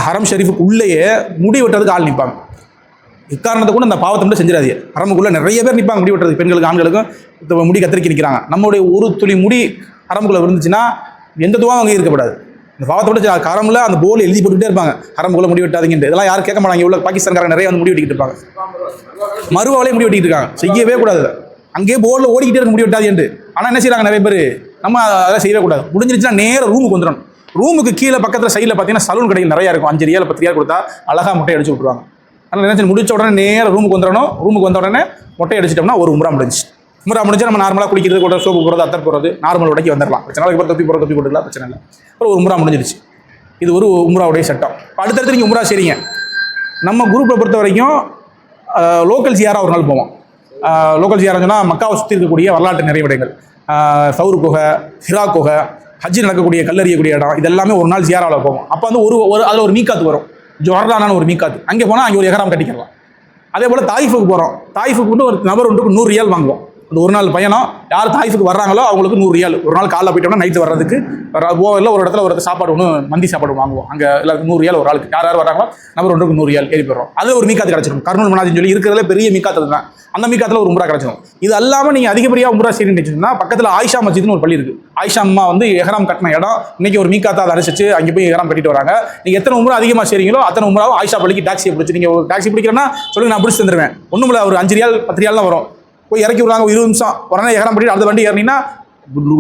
ஹரம் ஷெரீஃபுக்கு உள்ளேயே முடி வெட்டுறதுக்கு ஆள் நிற்பாங்க. இக்காரணத்தை கூட அந்த பாவத்தை மட்டும் செஞ்சிடாதீங்க. ஹரமுக்குள்ளே நிறைய பேர் நிற்பாங்க முடி வெட்டுறதுக்கு, பெண்களுக்கு ஆண்களுக்கும் முடி கத்திரிக்கி நிற்கிறாங்க. நம்மளுடைய ஒரு துளி முடி ஹரமுக்குள்ளே இருந்துச்சுன்னா எந்த துவாவும் அங்கே இருக்கக்கூடாது. இந்த பாவத்தை விட்டு ஹரமில் அந்த போல் எழுதி போட்டுகிட்டே இருப்பாங்க, ஹரமுக்குள்ளே முடி வெட்டாதீங்கன்ட்டு. இதெல்லாம் யாரும் கேட்க மாட்டாங்க. உள்ள பாகிஸ்தான்காரங்க நிறைய வந்து முடி வெட்டிக்கிட்டு இருப்பாங்க, மறுவாலே முடி வெட்டிக்கிட்டு இருக்காங்க. செய்யவே கூடாது. அங்கேயே போர்டில் ஓடிக்கிட்டே இருக்க முடி வெட்டாதுன்ட்டு. ஆனால் என்ன செய்கிறாங்க நிறைய பேர், நம்ம அதை செய்யவே கூடாது. முடிஞ்சிருச்சுன்னா நேராக ரூமுக்கு வந்துடணும். ரூமுக்கு கீழே பக்கத்தில் சைடில் பார்த்தீங்கன்னா சலூன் கடைகள் நிறையா இருக்கும். 5 ரியால் 10 ரியால் கொடுத்தா அழகாக மொட்டை அடிச்சு விட்ருவாங்க. அதனால் என்ன முடிச்ச உடனே நேராக ரூமுக்கு வந்துடணும். ரூமுக்கு வந்த உடனே மொட்டை அடிச்சிட்டோம்னா ஒரு உம்ரா முடிஞ்சு. உம்ரா முடிஞ்சா நம்ம நார்மலாக குளிக்கிறது கூட சோப்பு போகிறது, அத்தர் போகிறது, நார்மல் உடைக்கி வந்துடலாம். பிரச்சனை இல்லை. தொப்பி போட்டுக்கலாம், பிரச்சனை இல்லை. அப்புறம் ஒரு உம்ரா முடிஞ்சிருச்சு. இது ஒரு உம்ராவுடைய சட்டம். அடுத்தடுத்து நீங்கள் உம்ரா செய்றீங்க. நம்ம குரூப்பை பொறுத்த வரைக்கும் லோக்கல் ஜியாரா ஒரு நாள் போவோம். லோக்கல் ஜியாரான்னு சொன்னால் மக்காவை சுற்றி இருக்கக்கூடிய வரலாற்று நிறைவிடங்கள், சவுர் குகை, ஹிரா குகை, ஹஜ்ஜி நடக்கக்கூடிய கல்லறியக்கூடிய இடம், இதெல்லாமே ஒரு நாள் ஜியாராவில் போவோம். அப்போ வந்து அதில் ஒரு மீக்காத்து வரும், ஜொர்டானான ஒரு மீக்காத்து. அங்கே போனால் அங்கே ஒரு எஹ்ராம் கட்டிக்கலாம். அதே போல் தாயிஃபுக்கு போகிறோம். தாயிஃபுக்கு வந்து ஒரு நபர் ஒன்றுக்கு 100 ரியால் வாங்குவோம். அந்த ஒரு நாள் பயணம். யார் தாயிஃபுக்கு வர்றாங்களோ அவங்களுக்கு 100 ரியால். ஒரு நாள் காலைல போயிட்டோம்னா நைட்டு வர்றதுக்கு இல்லை ஒரு இடத்துல ஒரு சாப்பாடு ஒன்று மந்தி சாப்பாடு வாங்குவோம். அங்கே எல்லாருக்கும் 100 ரியால் ஒரு ஆளுக்கு. யார் வர்றாங்களோ நபர் ஒன்றுக்கு 100 ரியால் ஏறி போயிடுறோம். அது ஒரு மீக்காத்து கிடச்சிடும். கர்னூல் மனாஜின்னு சொல்லி இருக்கிறதுல பெரிய மீக்காத்து தான். அந்த மீக்காத்தில் ஒரு உம்ரா கிடச்சிடும். இது அல்லாமல் நீங்கள் அதிகப்படியாக உம்ரா செய்யணும்னு பக்கத்தில் ஆயிஷா மஸ்ஜித்னு ஒரு பள்ளி இருக்குது. ஆயிஷா அம்மா வந்து எஹ்ராம் கட்டின இடம். இன்னைக்கு ஒரு மீக்காத்தை அதை அனுசரிச்சு அங்கே போய் எஹ்ராம் கட்டிட்டு வராங்க. நீங்கள் எத்தனை உம்ரா அதிகமாக செய்றீங்களோ அத்தனை உம்ராவும் ஆயிஷா பள்ளிக்கு டாக்ஸியை பிடிச்சி, நீங்கள் ஒரு டாக்ஸி பிடிக்கிறேன்னா சொல்லுங்க, நான் பிடிச்சி தந்துடுவேன். ஒன்றும் இல்லை, ஒரு 5 ரியால் 10 ரியால் தான் வரும். போய் இறக்கி விடுவாங்க. 20 நிமிஷம் உடனே எஹ்ராம் பண்ணிட்டு அடுத்த வண்டி ஏறினீங்கன்னா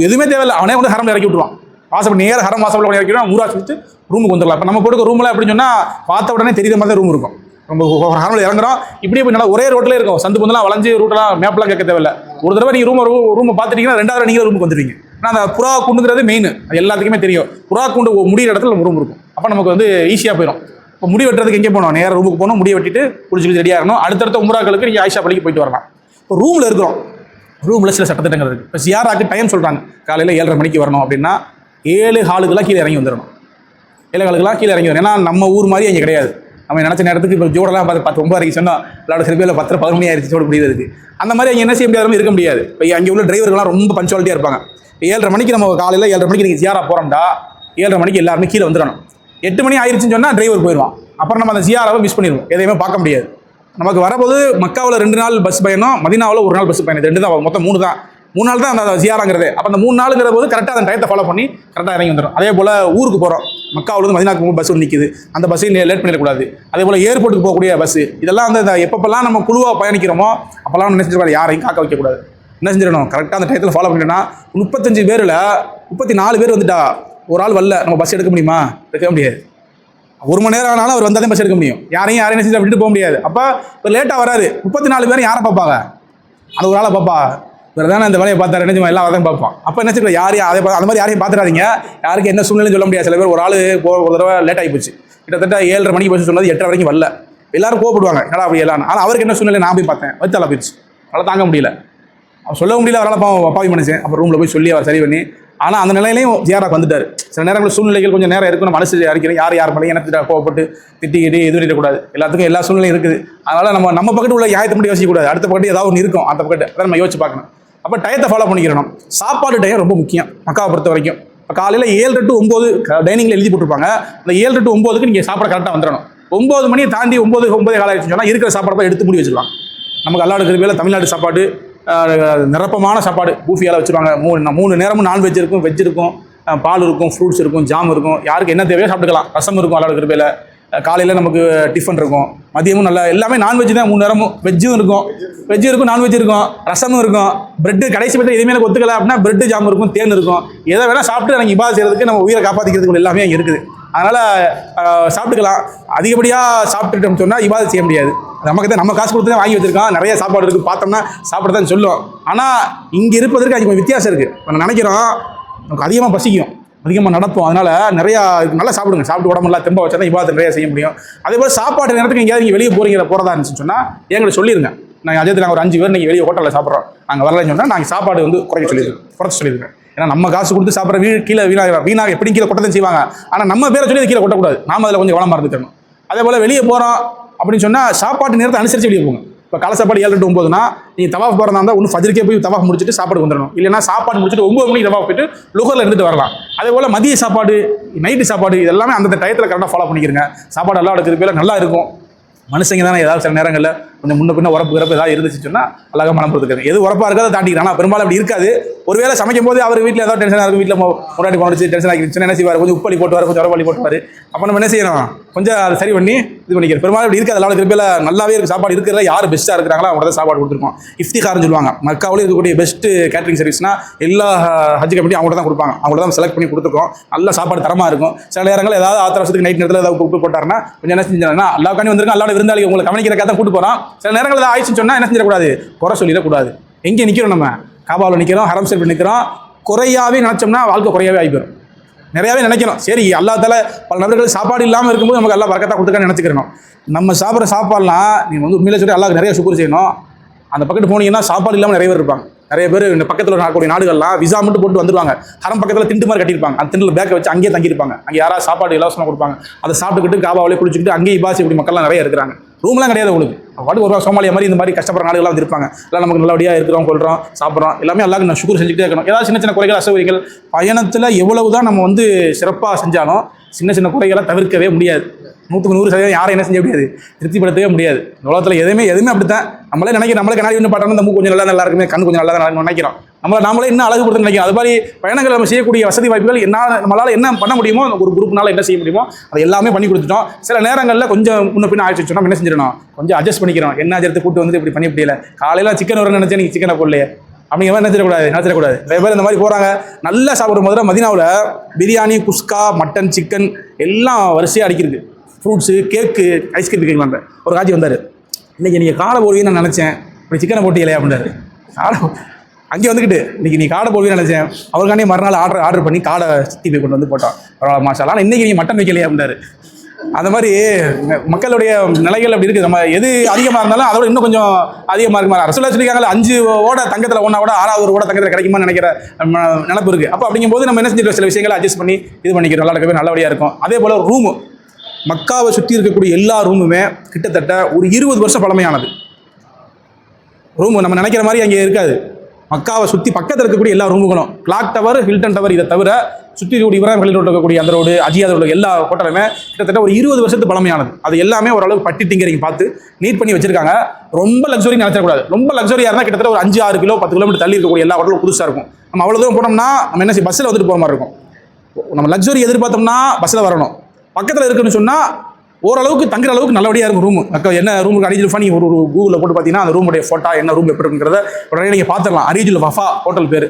எதுவுமே தேவையில்லை, அவனே வந்து ஹரம்ல இறக்கி விட்டுருவான். வாசப்படி நேர ஹரம் வாசப்படி இறக்கி விடுவான். ஊரா சுற்றி ரூமுக்கு வந்துடலாம். இப்போ நம்ம போடுற ரூமில் அப்படின்னு சொன்னால் பார்த்த உடனே தெரியுற மாதிரி தான் ரூம் இருக்கும். ரொம்ப ஹரமில் இறங்குறோம். இப்படியே போய் நல்லா ஒரே ரோட்டில் இருக்கும். சந்து பந்தெல்லாம் வளைஞ்சு ரூட்டெல்லாம் மேப்லாம் கேட்க தேவையில்லை. ஒரு தடவை நீங்கள் ரூமை பார்த்துட்டீங்கன்னா 2வது நீங்கள் ரூமுக்கு வந்துடுவீங்க. ஆனால் அந்த புறா குண்டுங்கிறது மெயின், எல்லாத்துக்குமே தெரியும். புறா குண்டு முடிகிற இடத்துல நம்ம ரூம் இருக்கும். அப்போ நமக்கு வந்து ஈஸியாக போயிடும். இப்போ முடி வெட்டுறதுக்கு எங்கே போனோம், நேராக ரூமுக்கு போகணும். முடியை வெட்டிட்டு குளிச்சு ரெடியாக இருக்கணும். அடுத்தடுத்த உம்ராக்களுக்கு நீங்கள் ஆயிஷா பள்ளிக்கு போயிட்டு வரலாம். இப்போ ரூமில் இருக்கிறோம். ரூமில் சில சட்டத்திட்டங்கள் இருக்குது. இப்போ ஜியாராக்கு டைம் சொல்கிறாங்க. காலையில் 7:30 மணிக்கு வரணும் அப்படின்னா 7 ஹாலுக்கெல்லாம் கீழே இறங்கி வந்துடணும். 7 ஹாலுக்கெல்லாம் கீழே இறங்கி வரணும். ஏன்னா நம்ம ஊர் மாதிரி அங்கே கிடையாது. நம்ம நினச்ச நேரத்துக்கு இப்போ ஜோடெல்லாம் 10 9 வரைக்கும் சொன்னால் விளையாட சில பேர் 10 11 மணி ஆயிடுச்சு சோடு முடியுறதுக்கு. அந்த மாதிரி அங்கே என்ன செய்ய முடியாத இருக்க முடியாது. இப்போ அங்கே உள்ள டிரைவர்கள்லாம் ரொம்ப பஞ்சுவாலிட்டியாக இருப்பாங்க. 7:30 மணிக்கு நம்ம காலையில் 7:30 மணிக்கு நீங்கள் ஜியாரா போகிறோம்டா 7:30 மணிக்கு எல்லாருமே கீழே வந்துடணும். 8 மணி ஆயிடுச்சுன்னு சொன்னால் டிரைவர் போயிடுவான். அப்புறம் நம்ம அந்த ஜியாராவை மிஸ் பண்ணிடுவோம், எதையுமே பார்க்க முடியாது. நமக்கு வரபோது மக்காவில் 2 நாள் பஸ் பயணம், மதீனாவில் 1 நாள் பஸ் பயணம். 2 தான், மொத்தம் 3 தான். 3 நாள் தான் அந்த ஜியாராங்கிறது. அப்போ அந்த 3 நாளுங்கிற போது கரெக்டாக அந்த டயத்தை ஃபாலோ பண்ணி கரெக்டாக இறங்கி வந்துடும். அதே போல் ஊருக்கு போகிறோம், மக்காவிலேருந்து மதீனாவுக்கு பஸ் நிற்குது, அந்த பஸ்ஸையும் லேட் பண்ணிடக்கூடாது. அதே போல் ஏர்போர்ட்டுக்கு போகக்கூடிய பஸ்ஸு, இதெல்லாம் வந்து எப்பப்பெல்லாம் நம்ம குழுவாக பயணிக்கிறோமோ அப்போல்லாம் என்ன செஞ்சிடக்கூடாது, யாரையும் காக்க வைக்கக்கூடாது. என்ன செஞ்சிடணும், கரெக்டாக அந்த டயத்தில் ஃபாலோ பண்ணிட்டோம்னா 35 பேரில் 34 பேர் வந்துட்டா ஒரு ஆள் வரல, நம்ம பஸ் எடுக்க முடியுமா? எடுக்க முடியாது. 1 மணி நேரம் ஆனாலும் அவர் வந்தாலே பஸ் எடுக்க முடியும். யாரையும் செஞ்சு விட்டுட்டு போக முடியாது. அப்போ இப்போ லேட்டாக வராது. 34 பேர் யாரை பார்ப்பாங்க? அந்த ஒரு ஆளை பார்ப்பா. வேறு தானே அந்த வேலையை பார்த்தாரு, என்ன எல்லா வரையும் பார்ப்பான். அப்போ என்ன செய்யல, யாரையும் அந்த மாதிரி யாரையும் பார்த்துடாதீங்க. யாருக்கு என்ன சூழ்நிலையும் சொல்ல முடியாது. சில பேர் ஒரு ஆள் ஒரு தடவை லேட் ஆகி போச்சு, கிட்டத்தட்ட 7:30 மணிக்கு பஸ் சொன்னது 8:30 வரைக்கும் வரல. எல்லாரும் கோவப்படுவாங்க, என்னடா அப்படி எல்லாம். ஆனால் அவருக்கு என்ன சூழ்நிலை நான் போய் பார்த்தேன், வச்சால போயிடுச்சு. அவளை தாங்க முடியல, அவர் சொல்ல முடியல. அவரால் அப்பாவி மனுஷன். அப்புறம் ரூமில் போய் சொல்லி அவர் சரி பண்ணி, ஆனால் அந்த நிலையிலையும் ஜியாராக்கு வந்துட்டார். சில நேரங்களில் சூழ்நிலைகள் கொஞ்சம் நேரம் இருக்கும். நம்ம மனசு அறிக்கிறேன், யார் மேலே எனக்கு கோவப்பட்டு திட்டிக்கிட்டு எதுவும் இருக்கக்கூடாது. எல்லாத்துக்கும் எல்லா சூழ்நிலையும் இருக்குது. அதனால் நம்ம பக்கத்து உள்ள நியாயத்தை மட்டும் யோசிக்கக்கூடாது. அடுத்த பக்கத்து ஏதாவது ஒன்று இருக்கும், அந்த பக்கத்து அதை நம்ம யோசிச்சு பார்க்கணும். அப்போ டயத்தை ஃபாலோ பண்ணிக்கிறணும். சாப்பாடு டயம் ரொம்ப முக்கியம் மக்காவை பொறுத்த வரைக்கும். இப்போ காலையில் 7 to 9 டைனிங்கில் எழுதி போட்டிருப்பாங்க. அந்த 7 to 9க்கு நீங்கள் சாப்பாடு கரெக்டாக வந்துடணும். 9 மணியை தாண்டி 9 காலம் ஆயிடுச்சுன்னு சொன்னால் இருக்கிற சாப்பாடு எடுத்து முடி வச்சுருவாங்க. நமக்கு அல்லாடு கிருபையில் தமிழ்நாடு சாப்பாடு நிரப்பமான சாப்பாடு பூஃபியால் வச்சுருவாங்க. 3 நேரமும் நான்வெஜ் இருக்கும், வெஜ் இருக்கும், பால் இருக்கும், ஃப்ரூட்ஸ் இருக்கும், ஜாம் இருக்கும். யாருக்கு என்ன தேவையோ சாப்பிட்டுக்கலாம். ரசம் இருக்கும் அல்லாடு கிருபையில். காலையில் நமக்கு டிஃபன் இருக்கும், மதியமும் நல்லா எல்லாமே நான்வெஜ் தான். 3 நேரமும் வெஜ்ஜும் இருக்கும், நான்வெஜ் இருக்கும், ரசமும் இருக்கும், பிரெட்டு. கடைசி பற்றி எதுவுமே எனக்கு ஒத்துக்கலை அப்படின்னா பிரெட்டு ஜாம் இருக்கும், தேன் இருக்கும். எதை வேணால் சாப்பிட்டு எனக்கு இபாதத் செய்கிறதுக்கு, நம்ம உயிரை காப்பாற்றிக்கிறதுக்கு எல்லாமே அங்கே இருக்குது. அதனால் சாப்பிட்டுக்கலாம். அதிகப்படியாக சாப்பிட்டுட்டோம்னு சொன்னால் இபாதத் செய்ய முடியாது. நமக்கு தான் நம்ம காசு கொடுத்து தான் வாங்கி வச்சிருக்கோம். நிறைய சாப்பாடு இருக்குது, பார்த்தோம்னா சாப்பிட தான் சொல்லுவோம். ஆனால் இங்கே இருப்பதற்கு அது கொஞ்சம் வித்தியாசம் இருக்குது. நம்ம நினைக்கிறோம் நமக்கு அதிகமாக பசிக்கும், அதிகமாக நடப்போம். அதனால் நிறையா நல்லா சாப்பிடுங்க. சாப்பிட்டு உடம்புலாம் தெம்ப வச்சா தான் இபாதத் நிறையா செய்ய முடியும். அதே போல் சாப்பாடு நேரத்துக்கு எங்கேயாவது நீங்கள் வெளியே போகிறதா இருந்துச்சுன்னு சொன்னால் எங்களை சொல்லிடுங்க. நாங்கள் அஜயத்தில் நாங்கள் ஒரு 5 பேர் நீங்கள் வெளியே ஹோட்டலில் சாப்பிட்றோம், நாங்கள் வரலன்னு சொன்னால் நாங்கள் சாப்பாடு வந்து குறைக்க சொல்லியிருக்கேன். ஏன்னா நம்ம காசு கொடுத்து சாப்பிட்ற கீழே வீணாக எப்படி கீழே கொட்டதான் செய்வாங்க. ஆனால் நம்ம பேரை சொல்லி கீழே கொட்டக்கூடாது, நாம அதில் கொஞ்சம் கவனமாக இருந்துக்கணும். அதே போல் வெளியே போகிறோம் அப்படின்னு சொன்னால் சாப்பாட்டு நேரத்தை அனுசரித்து வெளியே போங்க. இப்போ காலை சாப்பாடு 7 to 9னா நீங்கள் தவாஃப் போகிறதா இருந்தால் ஒன்று ஃபஜ்ருக்கே போய் தவாஃப் முடிச்சுட்டு சாப்பாடு வந்துடணும். இல்லைன்னா சாப்பாடு முடிச்சுட்டு 9 மணிக்கு தவாஃப் போயிட்டு லுகரில் இருந்துட்டு வரலாம். அதே போல் மதிய சாப்பாடு, நைட்டு சாப்பாடு இதெல்லாமே அந்தந்த டயத்தில் கரெக்டாக ஃபாலோ பண்ணிக்கிறங்க. சாப்பாடு எல்லாம் எடுக்கிற பேர் நல்லா இருக்கும். மனுஷங்க தானே ஏதாவது சில நேரங்களில் கொஞ்சம் முன்ன பின்ன உரப்பு ஏதாவது இருந்துச்சு சொன்னால் அழகாக மனம் பொறுத்துக்காது. எது உரப்பாக இருக்காது தாண்டிக்கிறான். ஆனால் பெரும்பாலும் அப்படி இருக்காது. ஒருவேளை சமைக்கும் போது அவர் வீட்டில் ஏதாவது டென்ஷனாக இருக்கும், வீட்டில் முன்னாடி போனச்சு டென்ஷன் ஆகிடுச்சுன்னா என்ன செய்வார், கொஞ்சம் உப்பள்ளி போட்டுவார், கொஞ்சம் உரப்பள்ளி போட்டுவார். அப்போ நம்ம என்ன செய்யணும், கொஞ்சம் அதை சரி பண்ணி இது பண்ணிக்கிறோம். பெரும்பாலும் அப்படி இருக்காது. அதனால திருப்பியில் நல்லாவே இருக்குது சாப்பாடு இருக்கிறத யார் பெஸ்ட்டாக இருக்கிறாங்களோ அவங்க தான் சாப்பாடு கொடுத்துருக்கோம். இஃப்திகார்னு சொல்லுவாங்க. மக்காவில் இருக்கக்கூடிய பெஸ்ட்டு கேட்டரிங் சர்வீஸ்னால் எல்லா ஹஜ் கமிட்டி அவங்கள்ட்ட தான் கொடுப்பாங்க. அவங்கள தான் செலக்ட் பண்ணி கொடுத்துருக்கோம். நல்ல சாப்பாடு தரமாக இருக்கும். சில நேரங்கள் ஏதாவது ஆத்திரவசத்துக்கு நைட் நேரத்தில் ஏதாவது உப்பு போட்டாருன்னா கொஞ்சம் என்ன செஞ்சாங்கன்னா அல்லாவுக்காண்டி வந்திருக்கோம், அல்லாவோட விருந்தாளி உங்களை கவனிக்கிறக்காக தான் கூட்டு போகிறோம். சில நேரங்கள் ஏதாவது ஆயிடுச்சுன்னு சொன்னால் என்ன செஞ்சிடக்கூடாது, குறை சொல்லிடக்கூடாது. எங்கே நிற்கிறோம், நம்ம காபாவில் நிற்கிறோம், ஹரம் ஷரீஃபில் நிற்கிறோம். குறையாவே நினச்சோம்னா வாழ்க்கை குறையாவே ஆகிப்போம். நிறையாவே நினைக்கணும். சரி அல்லாஹ் தஆலா பல நபர்கள் சாப்பாடு இல்லாமல் இருக்கும்போது நமக்கு எல்லாம் பரக்கத்தாக கொடுத்துருக்கான்னு நினச்சிக்கிறோம். நம்ம சாப்பிட்ற சாப்பாடுலாம் நீங்கள் வந்து உண்மையிலே சொல்லி அல்லாஹ்க்கு நிறைய சுக்குர் செய்யணும். அந்த பக்கத்து போனீங்கன்னா சாப்பாடு இல்லாமல் நிறைய பேர் இருப்பாங்க. நிறைய பேர் இந்த பக்கத்தில் இருக்கக்கூடிய நாடுகள்லாம் விசா மட்டும் போட்டு வந்துருவாங்க. ஹரம் பக்கத்தில் திண்டு மாதிரி கட்டியிருப்பாங்க. அந்த திண்டில் பேக்கை வச்சு அங்கேயே தங்கியிருப்பாங்க. அங்கே யாராவது சாப்பாடு இலவசமாக கொடுப்பாங்க. அதை சாப்பிட்டுக்கிட்டு காபாவிலே குளிச்சுக்கிட்டு அங்கேயே இபாசி இப்படி மக்கள்லாம் நிறைய இருக்கிறாங்க. ரூம்லாம் கிடையாது உங்களுக்கு. வாட்டு ஒரு சோமாலியா மாதிரி இந்த மாதிரி கஷ்டப்படுற நாடுகள்லாம் வந்து இருப்பாங்க. எல்லாம் நமக்கு நல்லபடியாக இருக்கிறோம், கொள்கிறோம், சாப்பிட்றோம், எல்லாமே அல்லாஹ்க்கு நான் சுக்குர் செஞ்சுக்கிட்டே இருக்கணும். ஏதாவது சின்ன சின்ன குறைகள் அசௌகரியங்கள் பயணத்தில் எவ்வளவு தான் நம்ம வந்து சிறப்பாக செஞ்சாலும் சின்ன சின்ன குறைகளை தவிர்க்கவே முடியாது. 100% யாரும் என்ன செய்ய முடியாது, திருப்திப்படுத்தவே முடியாது. உலகத்தில் எதுவுமே அப்படித்தான். நம்மளே கண்ணாடி ஒன்று பார்த்தோம்னா இந்த மூக்கு கொஞ்சம் நல்லா இருக்குமே, கண் கொஞ்சம் நல்லா தான் நினைக்கிறோம். நாமளே இன்னும் அழகு கொடுத்து நினைக்கிறோம். அது மாதிரி பயணங்கள் நம்ம செய்யக்கூடிய வசதி வாய்ப்புகள் நம்மளால் என்ன பண்ண முடியுமோ, ஒரு குரூப்னால என்ன செய்ய முடியுமோ அதை எல்லாமே பண்ணி கொடுத்துட்டோம். சில நேரங்களில் கொஞ்சம் முன்ன பின்ன ஆயிடுச்சு சொன்னால் என்ன செஞ்சிடணும், கொஞ்சம் அட்ஜஸ்ட் பண்ணிக்கிறோம். என்ன அஜர்த்து கூட்டு வந்து இப்படி பண்ணி முடியல, காலையில் சிக்கன் வரணும்னு நினச்சேன், நீங்கள் சிக்கனை போடலையே அப்படிங்கிற மாதிரி நினச்சிடக்கூடாது. நிறைய பேர் இந்த மாதிரி போகிறாங்க. நல்லா சாப்பிடும் போது மதினாவில் பிரியாணி, குஸ்கா, மட்டன், சிக்கன் எல்லாம் வரிசையாக அடிக்கிறது. ஃப்ரூட்ஸு, கேக்கு, ஐஸ்கிரீம் இருக்குங்களான்ற ஒரு காட்சி வந்தார். இன்றைக்கி நீங்கள் காடை போடுவீன்னு நான் நினச்சேன், இப்படி சிக்கனை போட்டியலையே அப்படின்னாரு. காடை அங்கே வந்துக்கிட்டு இன்றைக்கி நீ காடை போடுவீன்னு நினச்சேன், அவருக்காண்டி மறுநாள் ஆர்டர் பண்ணி காடை சுற்றி போய் கொண்டு வந்து போட்டோம். பரவாயில்ல மாஷா. ஆனால் இன்றைக்கி நீங்கள் மட்டன் வைக்கலையே அப்படின்னாரு. அந்த மாதிரி மக்களுடைய நிலைகள் அப்படி இருக்குது. நம்ம எது அதிகமாக இருந்தாலும் அதோட இன்னும் கொஞ்சம் அதிகமாக இருக்குமா. ரசூலுல்லாஹ் சொல்லியிருக்காங்க 5 ஓட தங்கத்தில் 1 ஓட 6வது ஓட தங்கத்தில் கிடைக்குமான்னு நினைக்கிற நினப்பு இருக்குது. அப்போ அப்படிங்கும்போது நம்ம என்ன செஞ்சிருக்கோம், சில விஷயங்களை அட்ஜஸ்ட் பண்ணி இது பண்ணிக்கிறோம். நல்லா இருக்கவே நல்லபடியாக இருக்கும். அதே போல் ரூமு, மக்காவை சுற்றி இருக்கக்கூடிய எல்லா ரூமுமே கிட்டத்தட்ட ஒரு 20 வருஷம் பழமையானது. ரூமு நம்ம நினைக்கிற மாதிரி அங்கே இருக்காது. மக்காவை சுற்றி பக்கத்தில் இருக்கக்கூடிய எல்லா ரூமுகளும், கிளாக் டவர், ஹில்டன் டவர், இதை தவிர சுற்றி இருக்கக்கூடிய இப்ராஹிம் கலீல் ரோடு இருக்கக்கூடிய அந்த ரோடு, அஜியாத் ரோடு எல்லா ஹோட்டலுமே கிட்டத்தட்ட ஒரு 20 வருஷத்துக்கு பழமையானது. அது எல்லாமே ஓரளவுக்கு பட்டி டிங்கரிங் பார்த்து நீட் பண்ணி வச்சிருக்காங்க. ரொம்ப லக்ஸரி நினைச்சிடக்கூடாது. ரொம்ப லக்ஸரியாக இருந்தால் கிட்டத்தட்ட ஒரு 5-6 கிலோ 10 கிலோமீட்டர் தள்ளி இருக்கக்கூடிய எல்லா ஹோட்டலும் புதுசாக இருக்கும். நம்ம அவ்வளோ தூரம் போனோம்னா நம்ம என்ன செய்ய, பஸ்ஸில் வந்துட்டு போகிற மாதிரி இருக்கும். நம்ம லக்ஸரி எதிர்பார்த்தோம்னா பஸ்ஸில் வரணும். பக்கத்தில் இருக்குன்னு சொன்னால் ஓரளவுக்கு தங்குற அளவுக்கு நல்லபடியாக இருக்கும் ரூமு. என்ன ரூமுக்கு அரிஜுல் ஃபனி ஒரு கூகுளில் போட்டு பார்த்தீங்கன்னா அந்த ரூமுடைய ஃபோட்டோ என்ன ரூம் எப்படி இருக்குங்கிறத உடனே நீங்கள் பார்த்துடலாம். அரிஜுல் வஃபா ஹோட்டல் பேர்.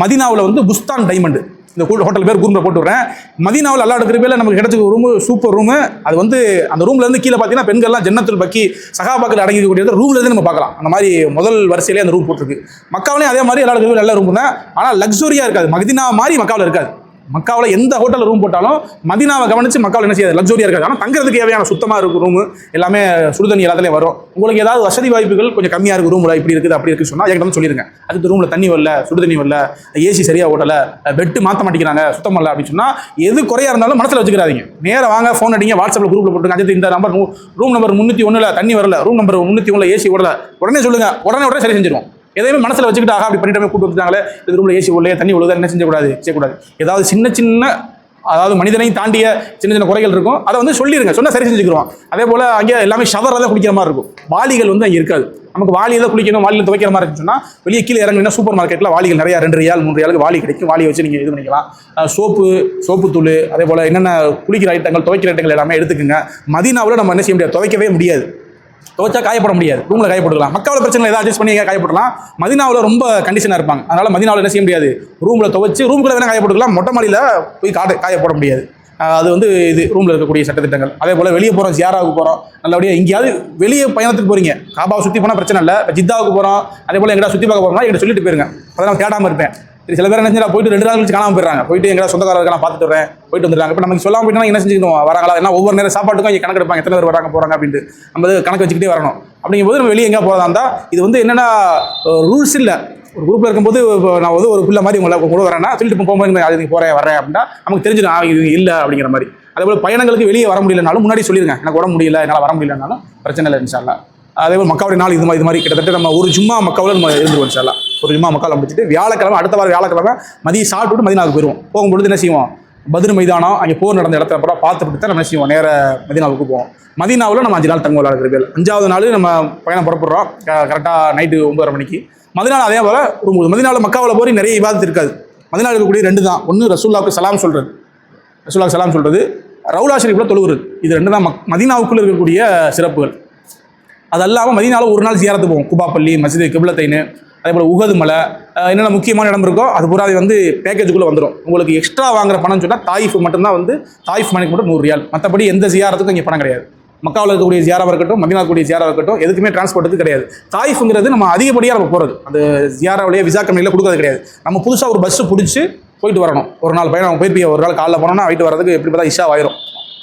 மதீனாவில் வந்து புஸ்தான் டைமண்டு இந்த ஹோட்டல் பேர் கூகுளில் போட்டு விட்றேன். மதீனாவில் எல்லா இருக்கிற பேரில் நமக்கு கிடைச்ச ரூமு சூப்பர் ரூமு. அது வந்து அந்த ரூம்லேருந்து கீழே பார்த்தீங்கன்னா பெண்கள்லாம் ஜன்னத்துல் பக்கி சகாபாக்கள் அடங்கிக்கூடிய ரூம்லேருந்து நம்ம பார்க்கலாம். அந்த மாதிரி முதல் வரிசையிலே அந்த ரூம் போட்டிருக்கு. மக்காவிலையும் அதே மாதிரி எல்லா இருக்கிற நல்ல ரூம் தான். ஆனால் லக்ஸரியாக இருக்காது. மதீனா மாதிரி மக்காவில் இருக்காது. மக்காவில் எந்த ஹோட்டலில் ரூம் போட்டாலும் மதீனாவை கவனித்து மக்காவில் என்ன செய்யாது, லக்ஸரியாக இருக்காது. ஆனால் தங்குறதுக்கு தேவையான சுத்தமாக இருக்கும் ரூமு, எல்லாமே சுடுதண்ணி எல்லாத்துலேயும் வரும். உங்களுக்கு ஏதாவது வசதி வாய்ப்புகள் கொஞ்சம் கம்மியாக இருக்குது, ரூமில் இப்படி இருக்குது அப்படி இருக்குன்னு சொன்னால் என்கிட்ட வந்து சொல்லிடுங்க. அதுக்கு ரூமில் தண்ணி வரல, சுடுதண்ணி வரல, ஏசி சரியாக ஓடலை, பெட்டு மாற்ற மாட்டேங்கிறாங்க, சுத்தம் இல்லை அப்படின்னு சொன்னால் எது குறையாக இருந்தாலும் மனசில் வச்சுக்கிறாதீங்க. நேராக வாங்க, ஃபோன் அடிங்க, வாட்ஸ்அப்பில் குரூப்பில் போட்டுருங்க. அது இந்த நம்பர் ரூம் நம்பர் 301 தண்ணி வரல, ரூம் நம்பர் 301 ஏசி ஓடலை, உடனே சொல்லுங்கள். உடனே சரி செஞ்சிருவோம். எதையுமே மனசில் வச்சுக்கிட்டு அப்படி பண்ணிட்டு கூட்டு வந்துட்டாங்களே, இது ரூமில் ஏசி உள்ளே தண்ணி உள்ளதா என்ன செய்யக்கூடாது. ஏதாவது சின்ன அதாவது மனிதனையும் தாண்டிய சின்ன குறைகள் இருக்கும், அதை வந்து சொல்லிடுங்க. சொன்னால் சரி செஞ்சுக்கிறோம். அதே போல் அங்கே எல்லாமே ஷவராக தான் குளிக்கிற மாதிரி இருக்கும். வாளிகள் வந்து அங்கே இருக்காது. நமக்கு வாளியில் தான் குளிக்கணும், வாளியில் துவைக்கிற மாதிரி இருக்குன்னு சொன்னால் வெளியே கீழே இறங்குனா சூப்பர் மார்க்கெட்டில் வாளிகள் நிறையா 2 ரியால் 3 ரியாலுக்கு வாளி கிடைக்கும். வாளியை வச்சு நீங்கள் இது பண்ணிக்கலாம். சோப்பு தூள், அதே போல் என்னென்ன குளிக்கிற ஐட்டங்கள், துவைக்கிற ஐட்டங்கள் எல்லாமே எடுத்துக்கோங்க. மதீனாவில் நம்ம என்ன செய்ய முடியாது, துவைக்கவே முடியாது. துவைச்சா காயப்பட முடியாது, ரூமில் காயப்பட்டுக்கலாம். மக்காவில் பிரச்சனை ஏதாவது அட்ஜஸ்ட் பண்ணி காயப்படலாம். மதீனாவில் ரொம்ப கண்டிஷனாக இருப்பாங்க. அதனால் மதீனாவில் என்ன செய்ய முடியாது, ரூமில் துவைச்சு ரூமுக்குள்ள வேணால் காயப்பட்டுக்கலாம். மொட்டை மாடியில் போய் காயப்பட முடியாது. அது வந்து இது ரூமில் இருக்கக்கூடிய சட்டத்திட்டங்கள். அதே போல் வெளியே போகிறோம், ஜியாராவுக்கு போகிறோம், நல்லபடியாக எங்கேயாவது வெளியே பயணத்துக்கு போகிறீங்க, காபாவை சுற்றி போனால் பிரச்சனை இல்லை. ஜித்தாவுக்கு போகிறோம், அதே போல் எங்கடா சுற்றி பார்க்க போகிறோம்னா எங்கிட்ட சொல்லிட்டு போயிருங்க. அதெல்லாம் தேடாமல் இருப்பேன். சில பேர் என்ன போயிட்டு 2 நாள் கழிச்சு காணாமல் போயிடுறாங்க. போயிட்டு எங்கடா சொந்தக்காரர்களாம் பார்த்துட்டு வரேன் போயிட்டு வந்துடுறாங்க. இப்போ நமக்கு சொல்லாமல் போயிட்டா என்ன செஞ்சுக்கணும் வராங்களா, ஏன்னா ஒவ்வொரு நேரம் சாப்பாட்டுக்கும் இங்கே கணக்கு எடுப்பாங்க, எத்தனை பேர் வராங்க போகிறாங்க அப்படின்ட்டு நம்ம கணக்கு வச்சுக்கிட்டே வரணும். அப்படிங்கும்போது நம்ம வெளியே எங்கே போகிறதா இருந்தால் இது வந்து என்னென்னா ரூல்ஸ் இல்லை. ஒரு குரூப்பில் இருக்கும்போது நான் வந்து ஒரு பிள்ளை மாதிரி உங்களை கூட வரேன்னா சொல்லிட்டு போகும்போது அது போகிறேன் வரேன் அப்படின்னா நமக்கு தெரிஞ்சிடும் இது இல்லை அப்படிங்கிற மாதிரி. அதேபோல் பயணங்களுக்கு வெளியே வர முடியலனாலும் முன்னாடி சொல்லிடுங்க, எனக்கு உடம்பு முடியல என்னால் வர முடியலனாலும் பிரச்சனை இல்லை இன்ஷா அல்லாஹ். அதேபோல் மக்காவுடைய நாள் இது மாதிரி கிட்டத்தட்ட நம்ம ஒரு ஜும்மா மக்காவில் நம்ம இருந்துருவோம் இன்ஷா அல்லாஹ். ஒரு ஜும்மா மக்காவில் முடிச்சுட்டு வியாழக்கிழமை அடுத்த வாரம் வியாழக்கிழமை மதியம் சாப்பிட்டு மதினாவுக்கு போயிடுவோம். போகும்பொழுது என்ன செய்வோம், பத்ர் மைதானம் அங்கே போர் நடந்த இடத்துல அப்புறம் பார்த்துட்டு தான் நம்ம என்ன செய்வோம், நேர மதினாவுக்கு போவோம். மதினாவில் நம்ம 5 நாள் தங்க விளையாடுற பேர் 5வது நாள் நம்ம பயணம் புறப்படுறோம் கரெக்டாக நைட்டு 9:30 மணிக்கு. மதினாவில் அதே போல் ஒரு மதினாவில் மக்காவில் போய் நிறைய இபாதத்து இருக்காது. மதினாவில் இருக்கக்கூடிய 2 தான். ஒன்று ரசூலுல்லாஹ்வுக்கு சலாம் சொல்கிறது, ரசூலுல்லாஹ்வுக்கு சலாம் சொல்கிறது, ரவுலா ஷரீஃபில் தொழுகிறது. இது 2 தான் மதினாவுக்குள்ளே இருக்கக்கூடிய சிறப்புகள். அது இல்லாமல் மதீனாவில் ஒரு நாள் ஜியாரத்து போவோம், குபா பள்ளி, மஸ்ஜித் கிப்லத்தைனு, அதே போல் உஹது மலை, என்னென்ன முக்கியமான இடம் இருக்கோ அது பூரா வந்து பேக்கேஜுக்குள்ளே வந்துடும். உங்களுக்கு எக்ஸ்ட்ரா வாங்குற பணம்னு சொன்னால் தாயிஃப் மட்டும்தான் வந்து தாயிஃப் மணிக்கு மட்டும் 100 ரியால். மற்றபடி எந்த ஜியாரத்துக்கும் இங்கே பணம் கிடையாது. மக்காவில் இருக்கக்கூடிய ஜியாராக இருக்கட்டும், மதீனாவில் இருக்கக்கூடிய ஜியாராக இருக்கட்டும், எதுக்குமே டிரான்ஸ்போர்ட்டுக்கு கிடையாது. தாயிஃப்ங்கிறது நம்ம அதிகப்படியாக நம்ம போகிறது, அந்த ஜியாராவிலேயே விசா கம்பெனியில் கொடுக்கறது கிடையாது. நம்ம புதுசாக ஒரு பஸ்ஸு பிடிச்சி போயிட்டு வரணும். ஒரு நாள் பயணம் போயிருப்பீங்க, ஒரு நாள் காலைல போனோம்னா போயிட்டு வரதுக்கு எப்படி பார்த்தா இஷா ஆயிரும்.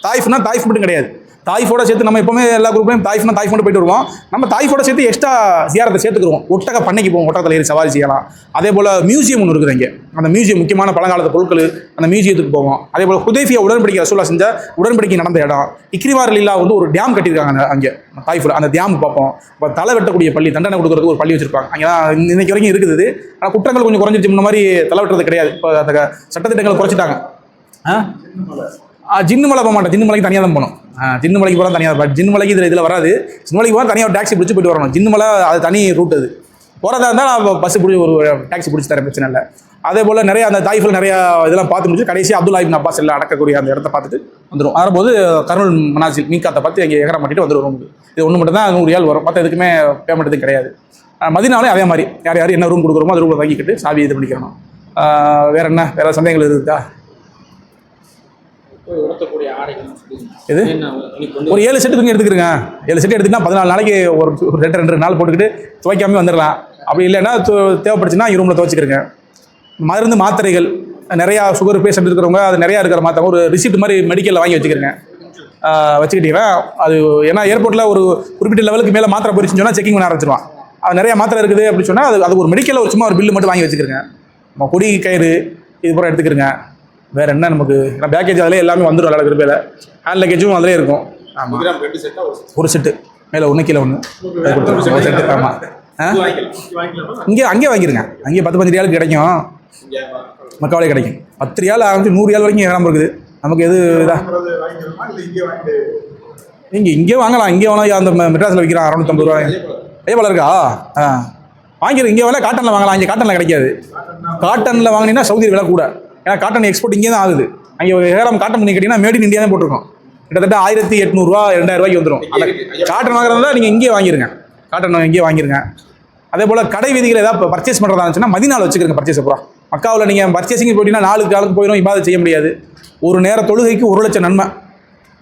தாயிஃப்னா தாயிஃப் மட்டும் கிடையாது, தாயிஃபோட சேர்த்து நம்ம எப்பவுமே எல்லா குரூப்லையும் தாயிஃப் மட்டும் போயிட்டு வருவோம். நம்ம தாயிஃபோட சேர்த்து எக்ஸ்ட்ரா ஜியாரத்தை சேர்த்துக்குருவோம். ஒட்டக பண்ணைக்கு போவோம், ஒட்டகத்தில் ஏறி சவாரி செய்யலாம். அதே போல் மியூசியம் ஒன்று இருக்குது இங்கே, அந்த மியூசியம் முக்கியமான பழங்காலத்து பொருட்கள், அந்த மியூசியத்துக்கு போவோம். அதே போல் ஹுதைஃபியா உடன்படிக்கை ரசூலுல்லாஹ் செஞ்ச உடன்படிக்கை நடந்த இடம். இக்ரிமா ரலியல்லாஹு வந்து ஒரு டேம் கட்டியிருக்காங்க அங்கே தாயிஃபில், அந்த டேம் பார்ப்போம். இப்போ தலை வெட்டக்கூடிய பள்ளி, தண்டனை கொடுக்குறதுக்கு ஒரு பள்ளி வச்சிருப்பாங்க அங்கே தான் இன்னைக்கு வரைக்கும் இருக்குது. ஆனால் குற்றங்கள் கொஞ்சம் குறைஞ்சிருச்சு, இந்த மாதிரி தலை வெட்டுறது கிடையாது. இப்போ அந்த சட்டத்திட்டங்களை குறைச்சிட்டாங்க. ஜின்னுமலை போக மாட்டோம், ஜின்னுமலைக்கு தனியாக தான் போகணும். ஜின்னுமலைக்கு போகிறோம் தனியாக, ஜின்னுமலைக்கு இதில் வராது. ஜின்னுமலைக்கு போனால் தனியாக ஒரு டாக்ஸி பிடிச்சி போயிட்டு வரணும். ஜின்னுமலை அது தனி ரூட், அது போகிறதா இருந்தால் நான் பஸ்ஸு பிடிச்சி ஒரு டாக்ஸி பிடிச்சி தரேன், பிரச்சனை இல்லை. அதே போல் நிறைய அந்த தாயிஃபில் நிறையா இதெல்லாம் பார்த்து முடிச்சு கடைசி அப்துல்லா இப்னு அப்பாஸ் எல்லாம் அடக்கக்கூடிய அந்த இடத்த பார்த்துட்டு வந்துடும். வரும்போது கர்னுல் மனாசில் மீகாத்தை பார்த்து அங்கே எகரம் மாட்டிட்டு வந்துடும். இது ஒன்று மட்டும் தான் 100 ரியால் வரும், மற்ற எதுக்குமே பேமெண்ட் எதுவும் கிடையாது. மதீனாவிலே அதே மாதிரி யார் என்ன ரூம் கொடுக்குறோமோ அந்த ரூமில் வாங்கிக்கிட்டு சாவி இது பண்ணிக்கிறோம். வேறு சந்தேகங்கள் இருக்குதா? இது ஒரு 7 செட்டு துணி எடுத்துக்கிறேங்க. 7 செட்டு எடுத்துக்கிட்டா 14 நாளைக்கு ஒரு 2 நாள் போட்டுக்கிட்டு துவைக்காமே வந்துடலாம். அப்படி இல்லைன்னா தேவைப்படுச்சுன்னா ரூமில் துவைச்சிக்கிறேங்க. மருந்து மாத்திரைகள் நிறையா சுகர் பேஷண்ட் இருக்கிறவங்க அது நிறையா இருக்கிற மாத்திரை ஒரு ரிசிப்ட் மாதிரி மெடிக்கலில் வாங்கி வச்சுக்கிறேங்க. வச்சுக்கிட்டீங்கன்னா அது ஏன்னா ஏர்போர்ட்டில் ஒரு குறிப்பிட்ட லெவலுக்கு மேலே மாத்திரை போயிடுச்சுன்னு சொன்னால் செக்கிங் பண்ண ஆரம்பிச்சிருவான். அது நிறையா மாத்திரை இருக்குது அப்படின்னு சொன்னால் அது ஒரு மெடிக்கலில் ஒரு சும்மா ஒரு பில்லு மட்டும் வாங்கி வச்சுக்கிறேங்க. நம்ம கொடி கயிறு இது பூரா எடுத்துக்கிறேங்க. வேறு என்ன நமக்கு ஏன்னா பேக்கேஜ் அதிலே எல்லாமே வந்துடும். நல்லா இருக்கிற ஹேண்ட் லக்கேஜும் அதிலே இருக்கும். ஆமாம், ஒரு செட்டு மேலே 1 கீழே 1 ஒரு செட்டு. ஆமாம், அங்கே வாங்கிருங்க. அங்கே 10-15 ரியாலுக்கு கிடைக்கும், மக்காவிலே கிடைக்கும். 10 ரியால் ஆரம்பிச்சு 100 ரியால் வரைக்கும் ஏறாமல் இருக்குது. நமக்கு எது இதாக இங்கே வாங்கலாம். இங்கே வேணால் அந்த மெட்ராஸில் விற்கிறான் 650 ரூபாய். போல இருக்கா? வாங்கிடுங்க. இங்கே வேணால் காட்டனில் வாங்கலாம், இங்கே காட்டனில் கிடைக்காது. காட்டனில் வாங்கினீங்கன்னா சவுதி விலை கூட, ஏன்னா காட்டன் எக்ஸ்போர்ட் இங்கே தான் ஆகுது. அங்கே ஏராளம் காட்டன் பண்ணி கேட்டிங்கன்னா மேட் இன் இந்தியா தான் போட்டிருக்கோம். கிட்டத்தட்ட 1800 ரூபா 2000 ரூபாய்க்கு வந்துடும். அந்த காட்டன் வாங்குறதா நீங்கள் இங்கே வாங்கிருங்க, காட்டன் இங்கே வாங்கிருங்க. அதே போல் கடை வீதிகள் ஏதாவது பர்ச்சேஸ் பண்ணுறதா இருந்துச்சுன்னா மதீனாவில் வச்சுக்கிறங்க பர்ச்சேஸ் பூரா. மக்காவில் நீங்கள் பர்ச்சேசிங் போட்டிங்கன்னா 4 காலுக்கு போயிடும், இபாதத் செய்ய முடியாது. ஒரு நேர தொழுகைக்கு 1 லட்சம் நன்மை.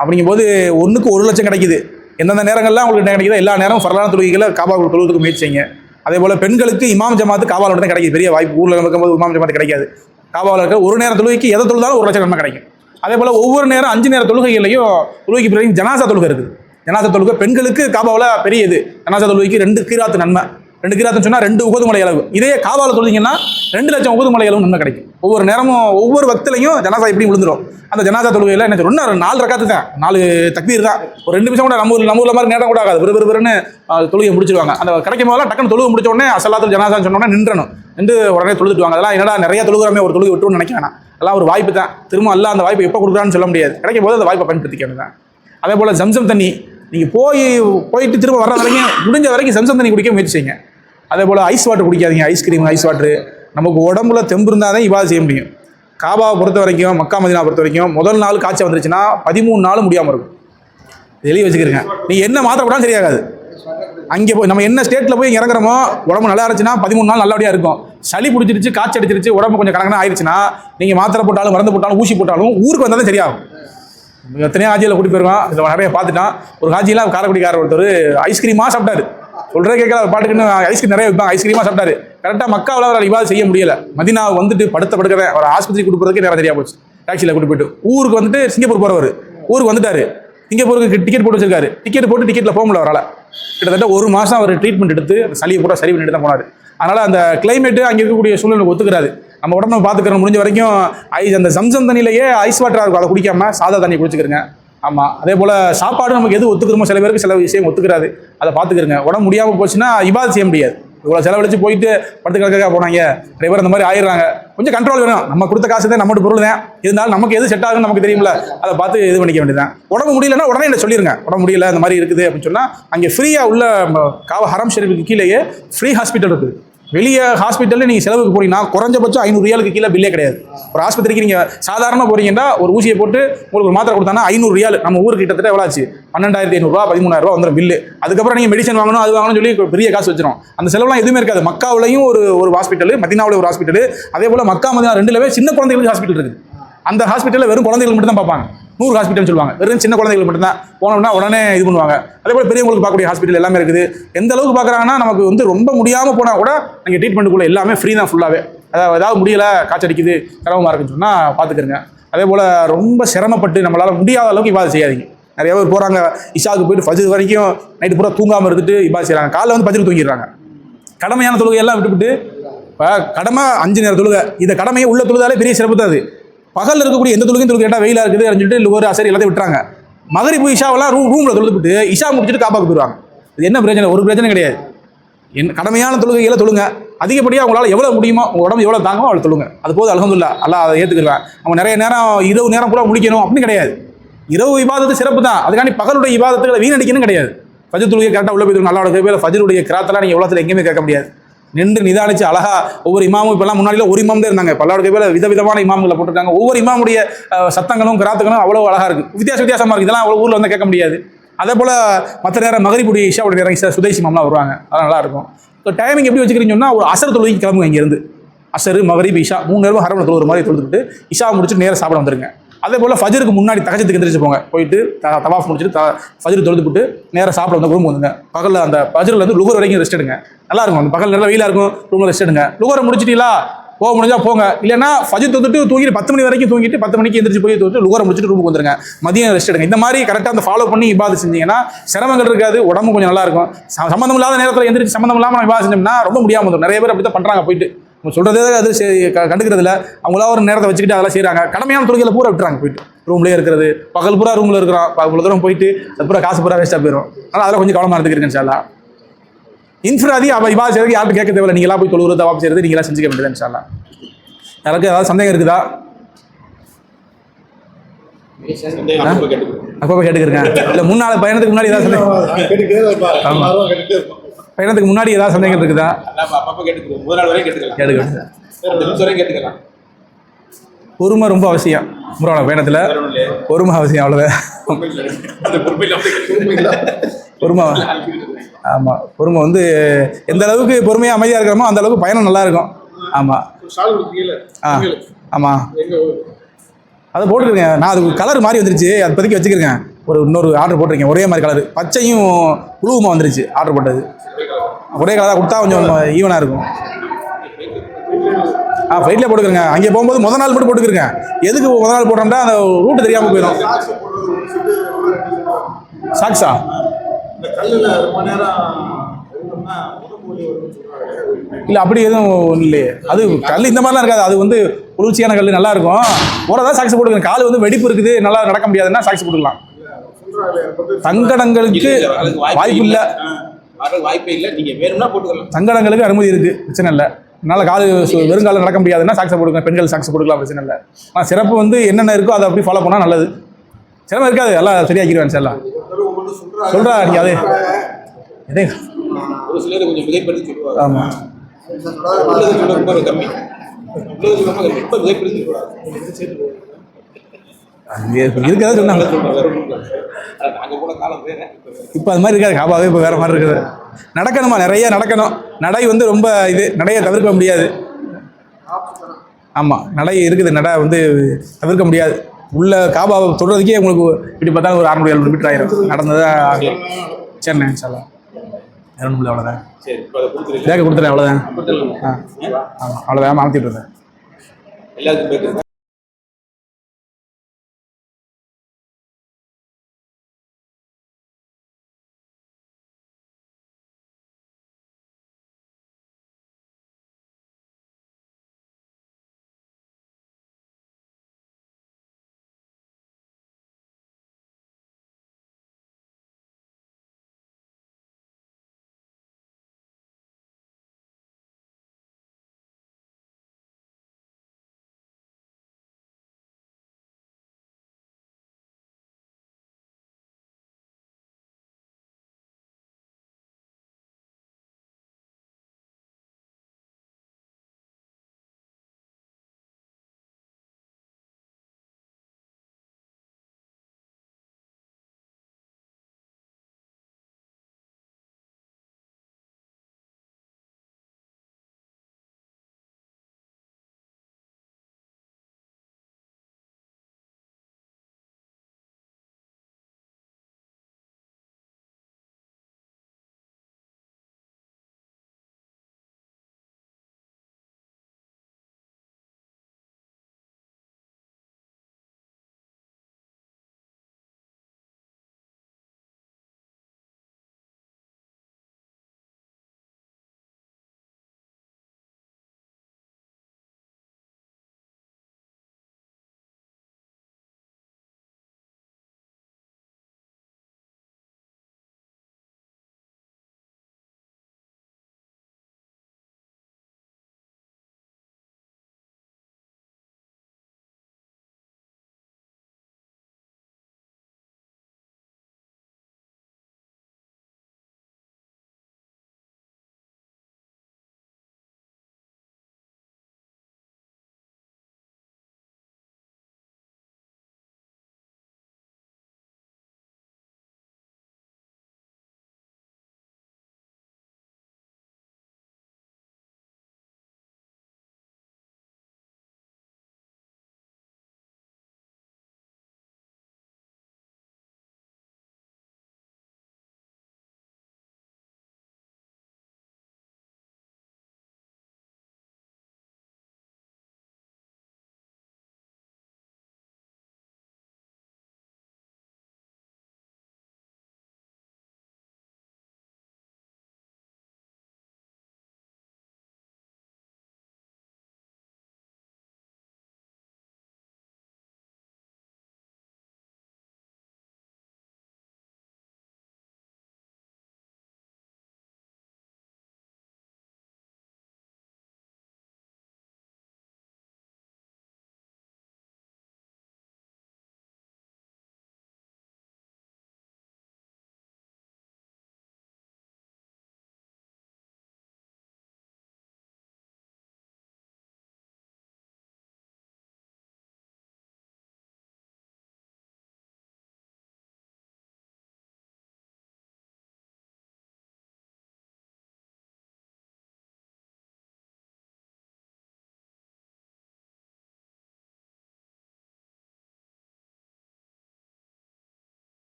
அப்படிங்கும்போது 1க்கு 1 லட்சம் கிடைக்குது. எந்தெந்த நேரங்கள்லாம் உங்களுக்கு கிடைக்குதோ எல்லா நேரமும் ஃபர்லான தொழுகைகளை காபாவுக்கு தொழுவதுக்கு முயற்சி செய்யுங்க. அதே போல் பெண்களுக்கு இமாம் ஜமாத்து காபாவில் தான் கிடைக்குது. பெரிய வாய்ப்பு, ஊரில் இருக்கும்போது இமாம் ஜமாத்து கிடைக்காது. காபாவில் இருக்க ஒரு நேரம் தொழுகைக்கு எதை தொழுதாலும் 1 லட்சம் நன்மை கிடைக்கும். அதே போல் ஒவ்வொரு நேரம் 5 நேர தொழுகைகளையும் தொழுகைக்கு பிறகு ஜனாசா தொழுகை இருக்குது. ஜனாசா தொழுகை பெண்களுக்கு காபாவில் பெரிய இது. ஜனாசா தொழுகைக்கு 2 கீராத்து நன்மை. 2 கீராத்துன்னு சொன்னால் 2 உகது மலை அளவு. இதே காபாவில் தொழுதிங்கன்னா 2 லட்சம் உகது மலை அளவு நன்மை கிடைக்கும். ஒவ்வொரு நேரமும் ஒவ்வொரு வக்திலையும் ஜனாசா இப்படி விழுந்துடும். அந்த ஜனாசா தொழுகையில் என்ன சொன்னால் 4 ரக்காத்து தான், 4 தக்பீர் தான். ஒரு 2 நிமிஷம் கூட நம்ம ஊரில் மாதிரி நேரம் கூட ஆகாது. விறுவிறுன்னு தொழுகை முடிச்சிருவாங்க. அந்த கிடைக்கும் போதெல்லாம் டக்குன்னு தொழுகை முடிச்ச உடனே அசலாத்து ஜனாசான்னு சொன்னோன்னே நின்றணும், நின்று உடனே தொழுதுட்டுவாங்க. அதெல்லாம் என்னடா நிறைய தொழுகிறமே ஒரு தொழுகை விட்டுன்னு நினைக்க வேணாம். அதெல்லாம் ஒரு வாய்ப்பு தான். திரும்ப எல்லாம் அந்த வாய்ப்பு எப்போ கொடுக்குறான்னு சொல்ல முடியாது. கிடைக்கும் போது அந்த வாய்ப்பை பயன்படுத்திக்க தான். அதே போல் ஜம்சம் தண்ணி நீங்கள் போயிட்டு திரும்ப வர வரைக்கும் முடிஞ்ச வரைக்கும் ஜம்சம் தண்ணி குடிக்க முயற்சி செய்யுங்க. அதே போல் ஐஸ் வாட்டர் குடிக்காதீங்க. ஐஸ்கிரீம், ஐஸ் வாட்ரு நமக்கு உடம்புல தெம்பு இருந்தால் தான் இவாது செய்ய முடியும். காபாவை பொறுத்த வரைக்கும், மக்கா மதீனா பொறுத்த வரைக்கும் முதல் நாள் காய்ச்சல் வந்துருச்சுன்னா 13 நாள் முடியாமல் இருக்கும். வெளியே வச்சுக்கிறீங்க. நீங்கள் என்ன மாத்திரை போட்டாலும் சரியாகாது. அங்கே போய் நம்ம என்ன ஸ்டேட்டில் போய் இறங்குறோமோ உடம்பு நல்லா இருந்துச்சுன்னா 13 நாள் நல்லபடியாக இருக்கும். சளி பிடிச்சிருச்சு, காய்ச்சல் அடிச்சிருச்சு, உடம்பு கொஞ்சம் கணக்கான ஆயிடுச்சுன்னா நீங்கள் மாத்திரை போட்டாலும் மருந்து போட்டாலும் ஊசி போட்டாலும் ஊருக்கு வந்தால் தான் சரியாகும். எத்தனையோ ஆஜியில் கூட்டி போயிருக்கோம். இதில் நிறைய பார்த்துட்டான். ஒரு காஜியில் காரைக்குடிக்காரர் ஒருத்தர் ஐஸ்கிரீமாக சாப்பிட்டாரு. சொல்கிறே கேட்கல பாட்டுக்குன்னு ஐஸ்கிரீம் நிறைய வைப்பாங்க, ஐஸ்கிரீமாக சாப்பிட்டாரு. கரெக்டாக மக்காவில் அவர் இபாதத் செய்ய முடியல. மதீனா வந்துட்டு படுக்கிறேன், ஒரு ஆஸ்பத்திரி கூட்டு போகிறதுக்கு நேரம் தெரியா போச்சு. டாக்ஸியில் கூட்டு போயிட்டு ஊருக்கு வந்துட்டு சிங்கப்பூர் போகிறவர் ஊருக்கு வந்துட்டாரு. சிங்கப்பூருக்கு டிக்கெட் போட்டு வச்சிருக்காரு. டிக்கெட் போட்டு டிக்கெட்டில் போக முடியல அவரால். கிட்டத்தட்ட 1 மாதம் அவர் ட்ரீட்மெண்ட் எடுத்து அந்த சளியை பூரா சரி பண்ணிட்டு தான் போனார். அதனால் அந்த கிளைமேட்டு அங்கே இருக்கக்கூடிய சூழ்நிலை ஒத்துக்கிறாரு. நம்ம உடம்பு பார்த்துக்கிறோம், முடிஞ்ச வரைக்கும் அந்த ஜம்சம் தண்ணியிலேயே ஐஸ் வாட்டராக இருக்கும், அதை குடிக்காமல் சாதா தண்ணி குடிச்சுக்கிறங்க. ஆமாம், அதே போல் சாப்பாடு நமக்கு எது ஒத்துக்கிறோமோ சில பேருக்கு சில விஷயம் ஒத்துக்கிறாது, அதை பார்த்துக்கிறங்க. உடம்பு முடியாமல் போச்சுன்னா இபாதத் செய்ய முடியாது. இவ்வளோ செலவழிச்சு போயிட்டு படுத்து கிடக்க போனாங்க, நிறைய பேர் அந்த மாதிரி ஆயிடுறாங்க. கொஞ்சம் கண்ட்ரோல் வேணும். நம்ம கொடுத்த காசு தான், நம்மளோட பொருள் தான், இருந்தாலும் நமக்கு எது செட் ஆகுன்னு நமக்கு தெரியுமில்ல, அதை பார்த்து இது பண்ணிக்க வேண்டியதான். உடம்பு முடியலன்னா உடனே என்ன சொல்லிடுங்க, உடம்பு முடியல இந்த மாதிரி இருக்குது அப்படின்னு சொன்னால் அங்கே ஃப்ரீயாக உள்ள ஹரம் ஷெரீஃபுக்கு கீழேயே ஃப்ரீ ஹாஸ்பிட்டல் இருக்குது. வெளியே ஹாஸ்பிட்டலில் நீங்கள் செலவுக்கு போனீங்கன்னா குறைஞ்சபட்சம் 500 ரியாலுக்கு கீழே பில்லே கிடையாது. ஒரு ஆஸ்பத்திரிக்கு நீங்கள் சாதாரணமாக போகிறீங்கன்னா ஒரு ஊசியை போட்டு உங்களுக்கு ஒரு மாத்திரை கொடுத்தாங்கன்னா 500 ரியால், நம்ம ஊருக்கு கிட்டத்தட்ட எவ்வளோ ஆச்சு, 12,500 13,000 வந்துடும் பில்லு. அதுக்கப்புறம் நீங்கள் மெடிசன் வாங்கணும், அது வாங்கணும்னு சொல்லி பெரிய காசு வச்சிடும். அந்த செலவுலாம் எதுவுமே இருக்காது. மக்காவிலையும் ஒரு ஹாஸ்பிட்டல், மதீனாவில் ஒரு ஹாஸ்பிட்டல், அதே போல் மக்கா மதீனா ரெண்டுலவே சின்ன குழந்தைகளுக்கு ஹாஸ்பிட்டல் இருக்குது. அந்த ஹாஸ்பிட்டலில் வெறும் குழந்தைகள் மட்டும் தான் பார்ப்பாங்க. 100 ஹாஸ்பிட்டல் சொல்லுவாங்க, வெறும் சின்ன குழந்தைகள் மட்டும்தான். போனோம்னா உடனே இது பண்ணுவாங்க. அதே போல் பெரியவங்களுக்கு பார்க்கக்கூடிய ஹாஸ்பிட்டல் எல்லாமே இருக்குது. எந்த அளவுக்கு பார்க்குறாங்கன்னா நமக்கு வந்து ரொம்ப முடியாமல் போனால் கூட நீங்கள் ட்ரீட்மெண்ட்டுக்குள்ளே எல்லாமே ஃப்ரீ தான் ஃபுல்லாகவே. ஏதாவது முடியலை, காய்ச்சடிக்குது, சிரமமாக இருக்குன்னு சொன்னால் பார்த்துக்கிறங்க. அதே போல் ரொம்ப சிரமப்பட்டு நம்மளால் முடியாத அளவுக்கு இபாதத் செய்யாதீங்க. நிறைய பேர் போகிறாங்க, இஷாவுக்கு போயிட்டு ஃபஜ்ர் வரைக்கும் நைட்டு பூரா தூங்காமல் இருந்துட்டு இபாதத் செய்கிறாங்க. காலைல வந்து ஃபஜ்ருக்கு தூங்கிடுறாங்க. கடமையான தொழுகையெல்லாம் விட்டுவிட்டு இப்போ கடமை 5 நேர தொழுகை, இந்த கடமையை உள்ள தொழுதாலே பெரிய சிறப்பு தான். அது பகல் இருக்கக்கூடிய எந்த தொழுகையும் தொழுகை கேட்டால் வெயிலாக இருக்குது அப்படின்னு சொல்லிட்டு ஒரு அசரி எல்லாத்தையும் விட்டுறாங்க. மகரிப் இஷாவெல்லாம் ரூமில் தொழுதுவிட்டு இஷா முடிச்சுட்டு காப்பாக்கு போயிடுவாங்க. இது என்ன பிரச்சனை? ஒரு பிரச்சனை கிடையாது. கடமையான தொழுகைகளை தொழுங்க. அதிகப்படியாக உங்களால் எவ்வளோ முடியுமோ, உங்கள் உடம்பு எவ்வளோ தாங்கமோ அவ்வளோ தொழுங்க. அது போது அல்ஹம்துலில்லாஹ், அல்லாஹ் அதை ஏற்றுக்குவேன். அவங்க நிறைய நேரம் இரவு நேரம் கூட முடிக்கணும் அப்படின்னு கிடையாது. இரவு இபாதத்து சிறப்பு தான், அதுக்காண்டி பகலுடைய இபாதத்துகளை வீணடிக்கணும் கிடையாது. ஃபஜ்ர் தொழுகை கரெக்டாக உள்ள போய் அல்லாஹ்வோட கிருபையில ஃபஜ்ருடைய கிராத்தெல்லாம் நீங்கள் எவ்வளோத்தில் எங்கேயுமே கேட்க முடியாது. நின்று நிதானிச்சு அழகா ஒவ்வொரு இமாமும் இப்போல்லாம் முன்னாடியில் ஒரு இமாம் தான் இருந்தாங்க. பல்லாவோட கையில் விதவிதமான இமாம்களை போட்டிருக்காங்க. ஒவ்வொரு இமாமுடைய சத்தங்களும் கிராத்துகளும் அவ்வளோ அழகாக இருக்குது, வித்தியாசமாக இருக்குது. இதெல்லாம் அவ்வளோ ஊரில் வந்து கேட்க முடியாது. அதே போல் மற்ற நேரம் மகரிபுடைய இஷாவுடைய நேரம் சுதேசி இமாம்லாம் வருவாங்க, அதெல்லாம் நல்லாயிருக்கும். இப்போ டைமிங் எப்படி வச்சுக்கிறீங்கன்னு சொன்னால் ஒரு அசர் தொழுகைக்கு கிளம்புங்க. இங்கேருந்து அசரு மகரிப் இஷா 3 நேரம் ஹரம்ல தொழுகிற மாதிரி தொழுதுட்டு இஷா முடிச்சுட்டு நேரம் சாப்பிட வந்துருங்க. அதே போல் ஃபஜருக்கு முன்னாடி தஹஜ்ஜுதுக்கு எந்திரிச்சு போங்க. போயிட்டு தவாஃப் முடிச்சுட்டு ஃபஜ்ர் தொழுதுவிட்டு நேராக சாப்பிட வந்து ரூம் வந்துங்க. பகலில் அந்த ஃபஜ்ர்லேருந்து லுகர் வரைக்கும் ரெஸ்ட் எடுங்க. நல்லா இருக்கும். அந்த பகல் நல்லா வெயிலாக இருக்கும், ரூமில் ரெஸ்ட் எடுங்க. லுகரை முடிச்சிட்டீங்களா, போக முடிஞ்சா போங்க. இல்லைன்னா ஃபஜ்ர் தொழுதுட்டு தூங்கிட்டு 10 மணி வரைக்கும் தூங்கிட்டு 10 மணிக்கு எந்திரிச்சு போய் தொழுது லுகரை முடிச்சுட்டு ரூமுக்கு வந்துருங்க. மதியம் ரெஸ்ட் எடுங்க. இந்த மாதிரி கரெக்டாக அந்த ஃபாலோ பண்ணி இபாதத் செஞ்சீங்கன்னா சிரமங்கள் இருக்காது, உடம்பு கொஞ்சம் நல்லா இருக்கும். சம்மந்தம் இல்லாத நேரத்தில் எந்திரிச்சு சம்மந்தம் இல்லாமல் நம்ம இபாதத் செஞ்சோம்னா ரொம்ப முடியாமல் வந்துடும். நிறைய பேர் அப்படி தான் பண்ணுறாங்க. போயிட்டு நம்ம சொல்கிறதே அது கண்டுக்கிறதுல அவங்களா ஒரு நேரத்தை வச்சுக்கிட்டு அதெல்லாம் செய்கிறாங்க. கடமையான தொழுகையில் பூரா விட்டுறாங்க. போயிட்டு ரூம்லேயே இருக்கிறது, பகல் பூரா ரூமில் இருக்கிறோம், இவ்வளோ தூரம் போயிட்டு அது பூரா காசு பூரா வேஸ்ட்டாக போயிடும். அதனால் அதெல்லாம் கொஞ்சம் கவனமாக இருந்துக்கிறேன் இன்ஷா அல்லாஹ். இன்ஃபிராதி இபாதத் செய்யறதுக்கு யார்கிட்ட கேட்க தேவையில்லை. நீங்களா போய் தொழுகிறது தவாப் செய்கிறது நீங்களா செஞ்சுக்க வேண்டியது இன்ஷா அல்லாஹ். யாருக்கு ஏதாவது சந்தேகம் இருக்குதா? அப்போ கேட்டுக்கிறேங்க. இல்லை முன்னாள் பயணத்துக்கு முன்னாடி ஏதாவது சந்தேகம், பயணத்துக்கு முன்னாடி ஏதாவது சந்தேகம் இருக்குதா? கேட்டுக்கலாம். பொறுமை ரொம்ப அவசியம். பயணத்தில் பொறுமை அவசியம், அவ்வளோதான். பொறுமை, ஆமாம். பொறுமை வந்து எந்த அளவுக்கு பொறுமையாக அமைதியாக இருக்கிறோமோ அந்த அளவுக்கு பயணம் நல்லா இருக்கும். ஆமாம் ஆமாம், அதை போட்டுருங்க. நான் அது கலர் மாதிரி வந்துருச்சு, அதை பற்றிக்கி வச்சுக்கிறேங்க. இன்னொரு ஆர்டர் போட்டிருக்கேன், ஒரே மாதிரி கலர், பச்சையும் புழுவுமா வந்துருச்சு. ஆர்டர் போட்டது ஒரே கலராக கொடுத்தா கொஞ்சம் ஈவனாக இருக்கும். ஃப்ளைட்லேயே போட்டுக்கிறேங்க. அங்கே போகும்போது முதல் நாள் மட்டும் போட்டுக்கிறேங்க. எதுக்கு முதல் நாள் போட்டோம்னா அந்த ரூட்டு தெரியாமல் போயிடும். சாக்ஸா இல்லை, அப்படி எதுவும் இல்லையே. அது கல் இந்த மாதிரிலாம் இருக்காது. அது வந்து குளிர்ச்சியான கல், நல்லா இருக்கும். போகிறதா சாக்ஸ் போட்டுக்கிறேன். கால் வந்து வெடிப்பு இருக்குது, நல்லா நடக்க முடியாதுன்னா சாக்ஸ் போட்டுக்கலாம். சங்கடங்களுக்கு வாய்ப்பு இல்லை, வாய்ப்பே இல்லை. நீங்கள் வேணும்னா போட்டுக்கலாம். சங்கடங்களுக்கு அனுமதி இருக்குது, பிரச்சனை இல்லை. அதனால் கால் வெறுங்காலம் நடக்க முடியாதுன்னா சாக்ஸை போட்டுக்கலாம். பெண்கள் சாக்ஸ் போட்டுக்கலாம், பிரச்சனை இல்லை. ஆனால் சிறப்பு வந்து என்னென்ன இருக்கோ அதை அப்படி ஃபாலோ பண்ணால் நல்லது. சிரமம் இருக்காது, எல்லாம் சரியாக்கிடுவேன் சார். எல்லாம் சொல்கிறா நீங்கள் அது இதே ஒரு சிலர் கொஞ்சம் மிகைப்படுத்தி சொல்லுவாங்க. ஆமாம், கம்மி இப்போ மிகைப்படுத்தி இருக்கிறதா சொன்னாங்க. இப்போ அது மாதிரி இருக்காது, காபாவே இப்போ வேறு மாதிரி இருக்குது. நடக்கணுமா, நிறைய நடக்கணும். நடை வந்து ரொம்ப இது, நடையை தவிர்க்க முடியாது. ஆமாம், நடை இருக்குது, நடை வந்து தவிர்க்க முடியாது. உள்ள காபாவை தொடுறதுக்கே உங்களுக்கு இப்படி பார்த்தா ஒரு 600-700 மீட்டர் ஆயிரும். நடந்ததாக சென்னை இன்ஷா அல்லாஹ். வேற ஒன்றும் இல்லை, அவ்வளோதான். சரி இப்போ அதை கொடுத்துருங்க. பேக்கை கொடுத்துறேன், அவ்வளோதான். கொடுத்துடலாமா? ஆமாம், அவ்வளோதான் மாற்றிட்டு இருந்தேன். எல்லாத்துக்கும் பேக் இருக்கா?